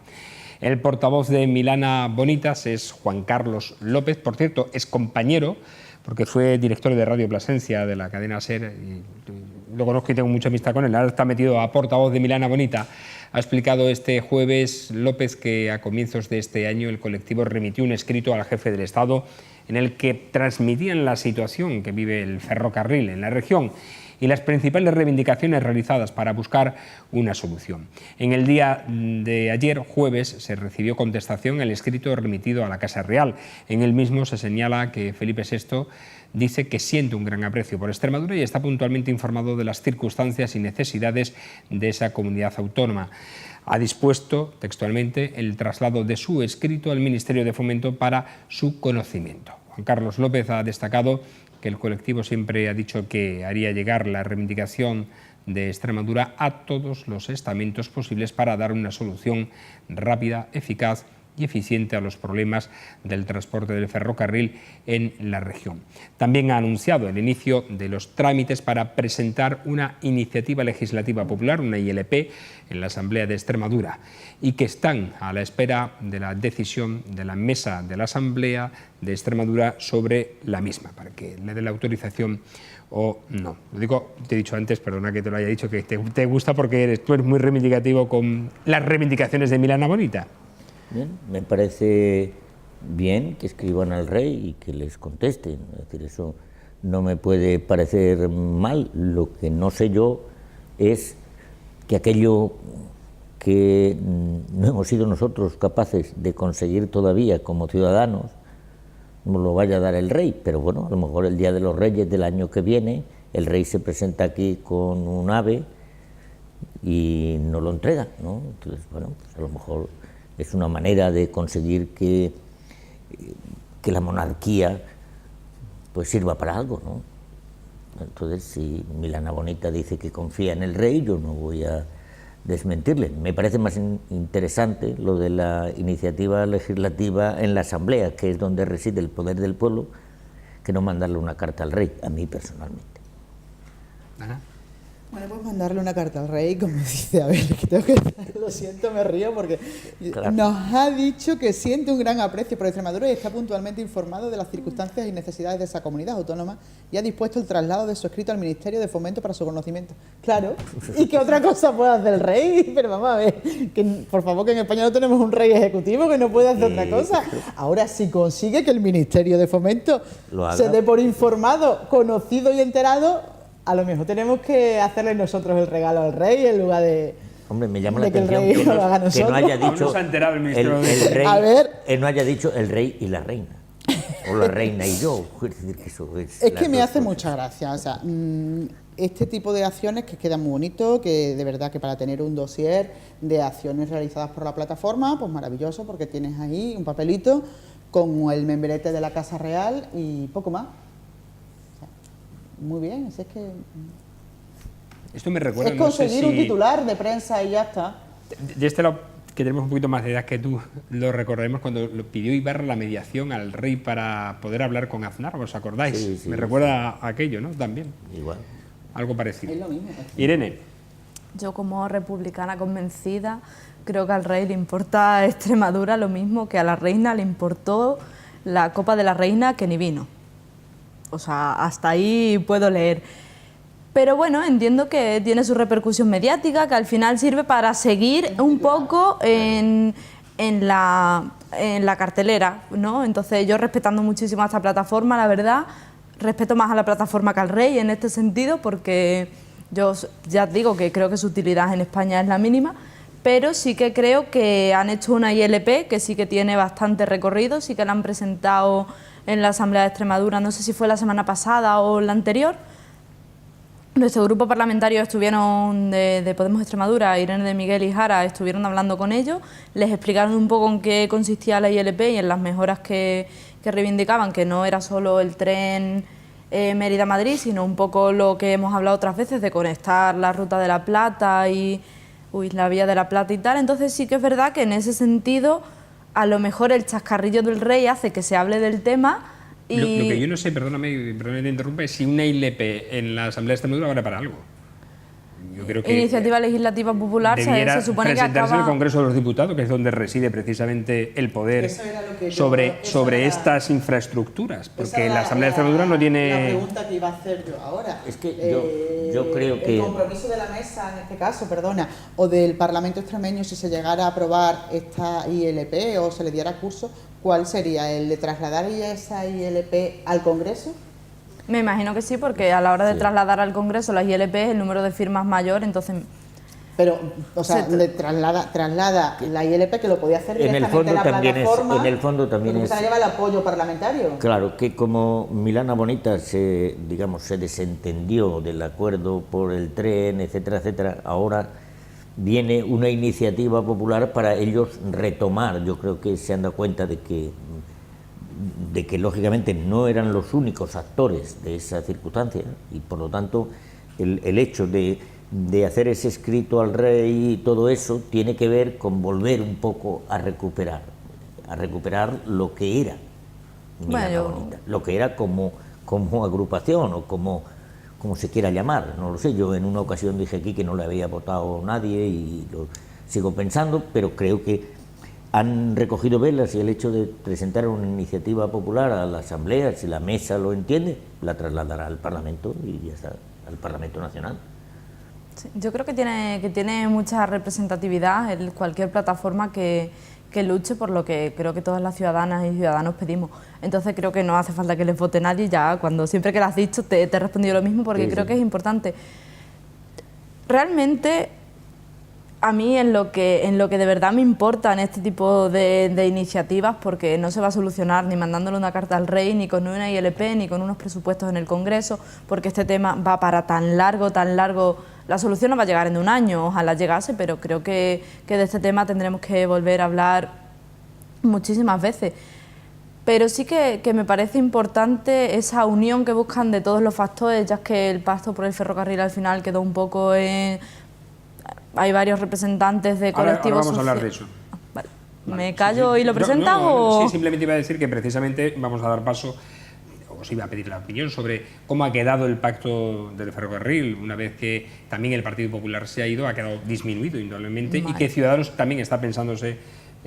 El portavoz de Milana Bonitas es Juan Carlos López, por cierto, es compañero, porque fue director de Radio Plasencia de la cadena SER, y lo conozco y tengo mucha amistad con él. Ahora está metido a portavoz de Milana Bonita. Ha explicado este jueves López que a comienzos de este año el colectivo remitió un escrito al jefe del Estado en el que transmitían la situación que vive el ferrocarril en la región y las principales reivindicaciones realizadas para buscar una solución. En el día de ayer, jueves, se recibió contestación al escrito remitido a la Casa Real. En el mismo se señala que Felipe VI dice que siente un gran aprecio por Extremadura y está puntualmente informado de las circunstancias y necesidades de esa comunidad autónoma. Ha dispuesto textualmente el traslado de su escrito al Ministerio de Fomento para su conocimiento. Juan Carlos López ha destacado que el colectivo siempre ha dicho que haría llegar la reivindicación de Extremadura a todos los estamentos posibles para dar una solución rápida, eficaz y eficiente a los problemas del transporte del ferrocarril en la región. También ha anunciado el inicio de los trámites para presentar una iniciativa legislativa popular, una ILP, en la Asamblea de Extremadura, y que están a la espera de la decisión de la mesa de la Asamblea de Extremadura sobre la misma, para que le dé la autorización o no. Lo digo, te he dicho antes, perdona que te lo haya dicho, que te gusta porque tú eres muy reivindicativo con las reivindicaciones de Milana Bonita. Bien, me parece bien que escriban al rey y que les contesten. Es decir, eso no me puede parecer mal. Lo que no sé yo es que aquello que no hemos sido nosotros capaces de conseguir todavía como ciudadanos, nos lo vaya a dar el rey, pero bueno, a lo mejor el Día de los Reyes del año que viene, el rey se presenta aquí con un ave y nos lo entrega, ¿no? Entonces, bueno, pues a lo mejor es una manera de conseguir que la monarquía pues sirva para algo, ¿no? Entonces, si Milana Bonita dice que confía en el rey, yo no voy a desmentirle. Me parece más interesante lo de la iniciativa legislativa en la Asamblea, que es donde reside el poder del pueblo, que no mandarle una carta al rey, a mí personalmente. Ana. Bueno, pues mandarle una carta al rey, como dice, a ver, que tengo que, lo siento, me río porque Claro. nos ha dicho que siente un gran aprecio por Extremadura y está puntualmente informado de las circunstancias y necesidades de esa comunidad autónoma y ha dispuesto el traslado de su escrito al Ministerio de Fomento para su conocimiento. Claro, ¿y qué otra cosa puede hacer el rey? Pero vamos a ver, que por favor, que en España no tenemos un rey ejecutivo que no puede hacer otra cosa. Ahora, si consigue que el Ministerio de Fomento Lo haga. se dé por informado, conocido y enterado, a lo mejor tenemos que hacerle nosotros el regalo al rey en lugar de... Hombre, me llama la de que el atención rey lo haga a que no nosotros. haya Aún dicho no se ha enterado el Ministerio el de- rey, A ver. no haya dicho el rey y la reina, o la reina y yo. Es decir, que eso es Es las que me dos hace cosas. mucha gracia, o sea, este tipo de acciones que quedan muy bonito, que de verdad que para tener un dossier de acciones realizadas por la plataforma, pues maravilloso, porque tienes ahí un papelito con el membrete de la Casa Real y poco más. O sea, muy bien, es que Esto me recuerda, es no sé conseguir un si titular de prensa y ya está. de este lado, que tenemos un poquito más de edad que tú, lo recordaremos cuando lo pidió Ibarra la mediación al rey para poder hablar con Aznar, ¿os acordáis? Sí, sí, me recuerda a aquello, ¿no? También, Igual. algo parecido. Es lo mismo. Irene, Yo como republicana convencida creo que al rey le importa a Extremadura lo mismo que a la reina le importó la copa de la reina que ni vino. O sea, hasta ahí puedo leer. Pero bueno, entiendo que tiene su repercusión mediática, que al final sirve para seguir un poco en la cartelera, ¿no? Entonces yo respetando muchísimo a esta plataforma, la verdad, respeto más a la plataforma que al rey en este sentido, porque yo ya digo que creo que su utilidad en España es la mínima, pero sí que creo que han hecho una ILP que sí que tiene bastante recorrido, sí que la han presentado en la Asamblea de Extremadura, no sé si fue la semana pasada o la anterior. Nuestro grupo parlamentario estuvieron de Podemos Extremadura, Irene de Miguel y Jara, estuvieron hablando con ellos, les explicaron un poco en qué consistía la ILP y en las mejoras que reivindicaban, que no era solo el tren Mérida-Madrid, sino un poco lo que hemos hablado otras veces de conectar la Ruta de la Plata y la Vía de la Plata y tal. Entonces sí que es verdad que en ese sentido a lo mejor el chascarrillo del rey hace que se hable del tema. Y lo que yo no sé, perdóname que te interrumpa, es si una ILP en la Asamblea de Extremadura vale para algo. Yo creo que Iniciativa Legislativa Popular debiera se supone que presentarse en el acaba... Congreso de los Diputados, que es donde reside precisamente el poder Eso era lo que yo- sobre eso era- estas infraestructuras, Esa porque era la Asamblea de Extremadura no La tiene... pregunta que iba a hacer yo ahora. Es que yo creo que- El compromiso de la mesa, en este caso, perdona, o del Parlamento extremeño, si se llegara a aprobar esta ILP o se le diera curso, ¿cuál sería? ¿El de trasladar esa ILP al Congreso? Me imagino que sí, porque a la hora de trasladar al Congreso las ILP el número de firmas mayor, entonces... Pero, o sea, Se traslada la ILP, que lo podía hacer En el directamente fondo la también es- plataforma. en el fondo también lo que es- se lleva el apoyo parlamentario. Claro, que como Milana Bonita se desentendió del acuerdo por el tren, etcétera, etcétera, ahora viene una iniciativa popular para ellos retomar. Yo creo que se han dado cuenta de que lógicamente no eran los únicos actores de esa circunstancia y por lo tanto el hecho de hacer ese escrito al rey y todo eso tiene que ver con volver un poco a recuperar lo que era Milana Bueno, Bonita, lo que era como agrupación o como se quiera llamar, no lo sé. Yo en una ocasión dije aquí que no le había votado nadie y lo sigo pensando, pero creo que han recogido velas y el hecho de presentar una iniciativa popular a la Asamblea, si la mesa lo entiende, la trasladará al Parlamento y ya está, al Parlamento Nacional. Sí, yo creo que tiene mucha representatividad en cualquier plataforma que luche por lo que creo que todas las ciudadanas y ciudadanos pedimos. Entonces creo que no hace falta que les vote nadie, ya cuando siempre que lo has dicho te he respondido lo mismo porque Sí, creo sí. que es importante. Realmente a mí en lo que de verdad me importan este tipo de iniciativas, porque no se va a solucionar ni mandándole una carta al rey, ni con una ILP, ni con unos presupuestos en el Congreso, porque este tema va para tan largo, la solución no va a llegar en un año, ojalá llegase, pero creo que de este tema tendremos que volver a hablar muchísimas veces. Pero sí que me parece importante esa unión que buscan de todos los factores, ya que el pacto por el ferrocarril al final quedó un poco en... Hay varios representantes de colectivos ahora vamos a hablar de eso. Vale. ¿Me callo y lo presentas o...? Sí, simplemente iba a decir que precisamente vamos a dar paso, os iba a pedir la opinión sobre cómo ha quedado el pacto del ferrocarril, una vez que también el Partido Popular se ha ido, ha quedado disminuido indudablemente, y que Ciudadanos también está pensándose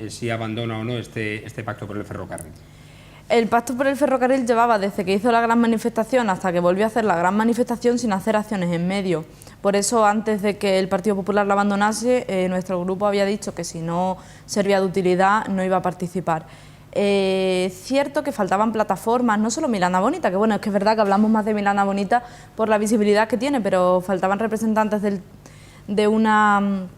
si abandona o no este pacto por el ferrocarril. El pacto por el ferrocarril llevaba desde que hizo la gran manifestación hasta que volvió a hacer la gran manifestación sin hacer acciones en medio. Por eso, antes de que el Partido Popular la abandonase, nuestro grupo había dicho que si no servía de utilidad no iba a participar. Cierto que faltaban plataformas, no solo Milana Bonita, que bueno, es que es verdad que hablamos más de Milana Bonita por la visibilidad que tiene, pero faltaban representantes de una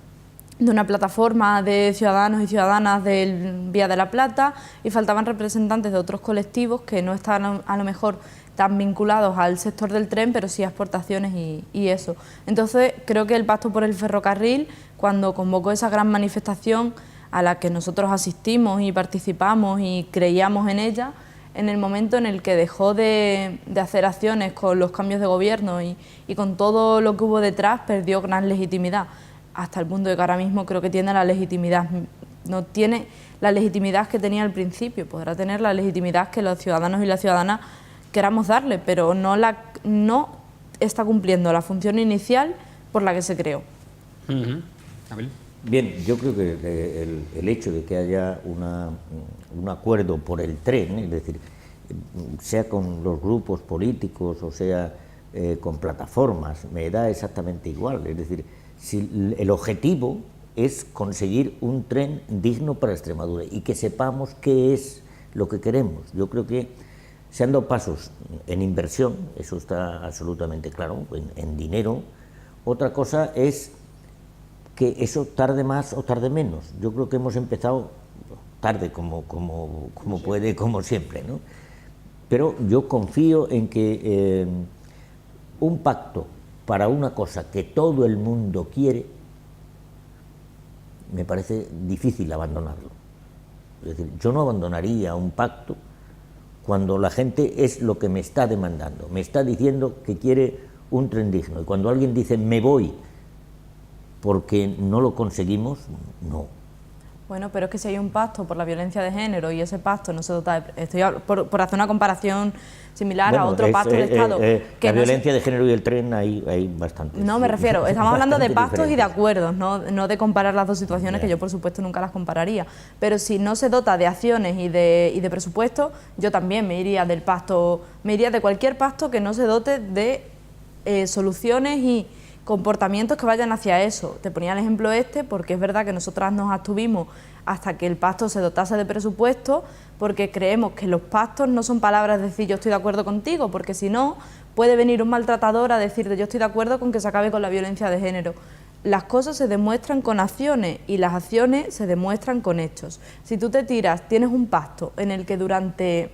plataforma de ciudadanos y ciudadanas del Vía de la Plata, y faltaban representantes de otros colectivos que no estaban a lo mejor tan vinculados al sector del tren, pero sí a exportaciones y eso. Entonces creo que el pacto por el ferrocarril, cuando convocó esa gran manifestación a la que nosotros asistimos y participamos y creíamos en ella, en el momento en el que dejó de hacer acciones con los cambios de gobierno y con todo lo que hubo detrás, perdió gran legitimidad, hasta el punto de que ahora mismo creo que tiene la legitimidad, no tiene la legitimidad que tenía al principio, podrá tener la legitimidad que los ciudadanos y las ciudadanas queramos darle, pero no está cumpliendo la función inicial por la que se creó. Abel. Bien, yo creo que el hecho de que haya un acuerdo por el tren, es decir, sea con los grupos políticos o sea con plataformas, me da exactamente igual. Es decir, si el objetivo es conseguir un tren digno para Extremadura y que sepamos qué es lo que queremos. Yo creo que se han dado pasos en inversión, eso está absolutamente claro, en dinero. Otra cosa es que eso tarde más o tarde menos. Yo creo que hemos empezado tarde como siempre, ¿no? Pero yo confío en que un pacto para una cosa que todo el mundo quiere, me parece difícil abandonarlo. Es decir, yo no abandonaría un pacto cuando la gente es lo que me está demandando, me está diciendo que quiere un tren digno, y cuando alguien dice me voy porque no lo conseguimos, no. Bueno, pero es que si hay un pacto por la violencia de género y ese pacto no se dota de... por hacer una comparación similar a otro pacto de Estado... la violencia de género y el tren hay bastante. No, me refiero, estamos hablando de pactos y de acuerdos, no de comparar las dos situaciones, que yo por supuesto nunca las compararía. Pero si no se dota de acciones y de presupuesto, yo también me iría del pacto, me iría de cualquier pacto que no se dote de soluciones y comportamientos que vayan hacia eso. Te ponía el ejemplo porque es verdad que nosotras nos abstuvimos hasta que el pacto se dotase de presupuesto, porque creemos que los pactos no son palabras de decir yo estoy de acuerdo contigo, porque si no puede venir un maltratador a decirte yo estoy de acuerdo con que se acabe con la violencia de género. Las cosas se demuestran con acciones y las acciones se demuestran con hechos. Si tú te tiras, tienes un pacto en el que durante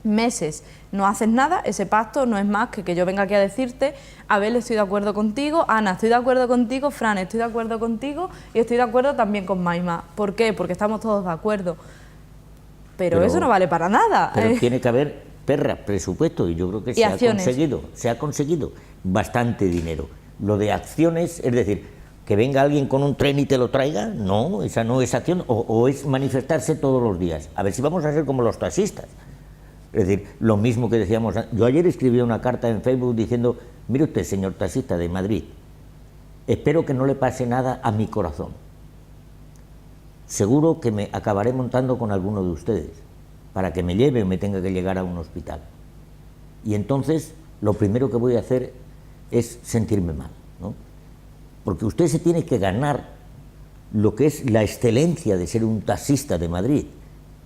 meses no haces nada, ese pacto no es más que yo venga aquí a decirte, Abel, estoy de acuerdo contigo, Ana, estoy de acuerdo contigo, Fran, estoy de acuerdo contigo y estoy de acuerdo también con Maima. ¿Por qué? Porque estamos todos de acuerdo. Pero eso no vale para nada. Pero tiene que haber presupuesto, y yo creo que se ha conseguido bastante dinero. Lo de acciones, es decir, que venga alguien con un tren y te lo traiga, no, esa no es acción, o es manifestarse todos los días. A ver si vamos a ser como los taxistas. Es decir, lo mismo que decíamos, yo ayer escribí una carta en Facebook diciendo, mire usted, señor taxista de Madrid, espero que no le pase nada a mi corazón. Seguro que me acabaré montando con alguno de ustedes, para que me lleve o me tenga que llegar a un hospital. Y entonces, lo primero que voy a hacer es sentirme mal, ¿no? Porque usted se tiene que ganar lo que es la excelencia de ser un taxista de Madrid.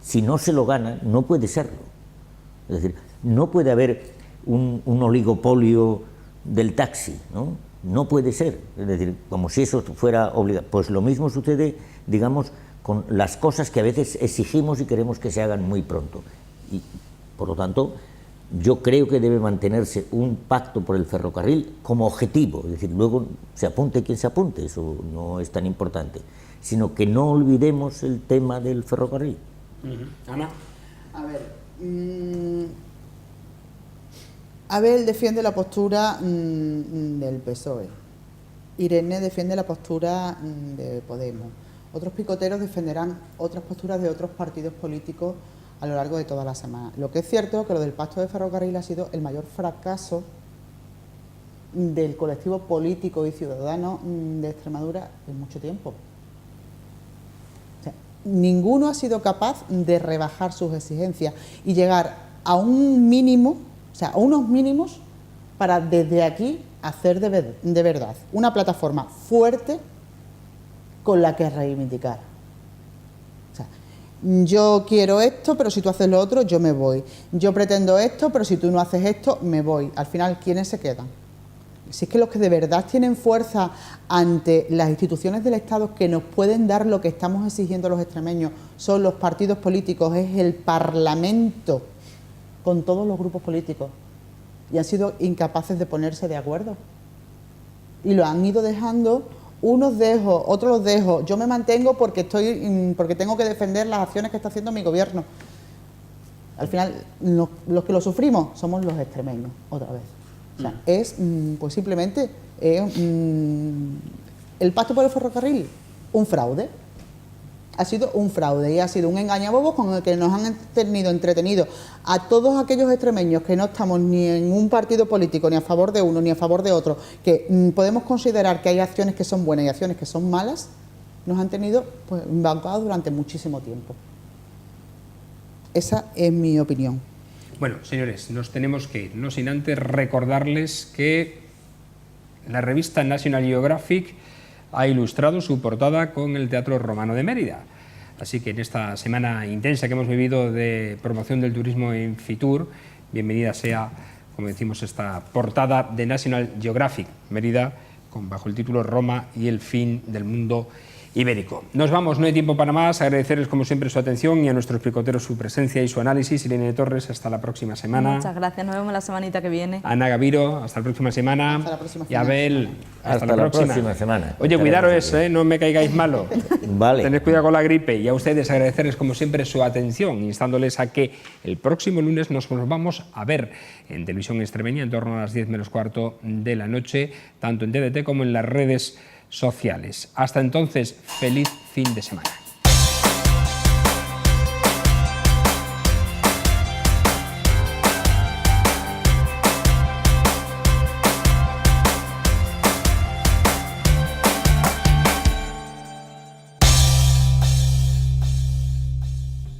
Si no se lo gana, no puede serlo. Es decir, no puede haber un oligopolio del taxi, ¿no? No puede ser, es decir, como si eso fuera obligado. Pues lo mismo sucede, digamos, con las cosas que a veces exigimos y queremos que se hagan muy pronto. Y, por lo tanto, yo creo que debe mantenerse un pacto por el ferrocarril como objetivo, es decir, luego se apunte quien se apunte, eso no es tan importante, sino que no olvidemos el tema del ferrocarril. Ana. A ver, Abel defiende la postura del PSOE, Irene defiende la postura de Podemos, otros picoteros defenderán otras posturas de otros partidos políticos a lo largo de toda la semana. Lo que es cierto es que lo del pacto de ferrocarril ha sido el mayor fracaso del colectivo político y ciudadano de Extremadura en mucho tiempo. O sea, ninguno ha sido capaz de rebajar sus exigencias y llegar a un mínimo, o sea, a unos mínimos para desde aquí hacer de verdad una plataforma fuerte con la que reivindicar. O sea, yo quiero esto, pero si tú haces lo otro, yo me voy. Yo pretendo esto, pero si tú no haces esto, me voy. Al final, ¿quiénes se quedan? Si es que los que de verdad tienen fuerza ante las instituciones del Estado que nos pueden dar lo que estamos exigiendo los extremeños son los partidos políticos, es el Parlamento, con todos los grupos políticos, y han sido incapaces de ponerse de acuerdo. Y lo han ido dejando, unos dejo, otros los dejo. Yo me mantengo porque tengo que defender las acciones que está haciendo mi gobierno. Al final, los que lo sufrimos somos los extremeños, otra vez. O sea, es pues simplemente el pacto por el ferrocarril, un fraude. Ha sido un fraude y ha sido un engañabobos con el que nos han tenido entretenidos a todos aquellos extremeños que no estamos ni en un partido político, ni a favor de uno, ni a favor de otro, que podemos considerar que hay acciones que son buenas y acciones que son malas, nos han tenido pues embaucados durante muchísimo tiempo. Esa es mi opinión. Bueno, señores, nos tenemos que ir, no sin antes recordarles que la revista National Geographic ha ilustrado su portada con el Teatro Romano de Mérida. Así que en esta semana intensa que hemos vivido de promoción del turismo en Fitur, bienvenida sea, como decimos, esta portada de National Geographic Mérida, bajo el título Roma y el fin del mundo ibérico. Nos vamos, no hay tiempo para más. Agradecerles como siempre su atención y a nuestros picoteros su presencia y su análisis. Irene Torres, hasta la próxima semana. Muchas gracias, nos vemos la semanita que viene. Ana Gaviro, hasta la próxima semana. Hasta la próxima y Abel, hasta la próxima semana. Oye, cuidaros, no me caigáis malo. Vale. Tened cuidado con la gripe. Y a ustedes agradecerles como siempre su atención, instándoles a que el próximo lunes nos vamos a ver en Televisión Extremeña en torno a las 10 menos cuarto de la noche, tanto en TDT como en las redes sociales. Hasta entonces, feliz fin de semana.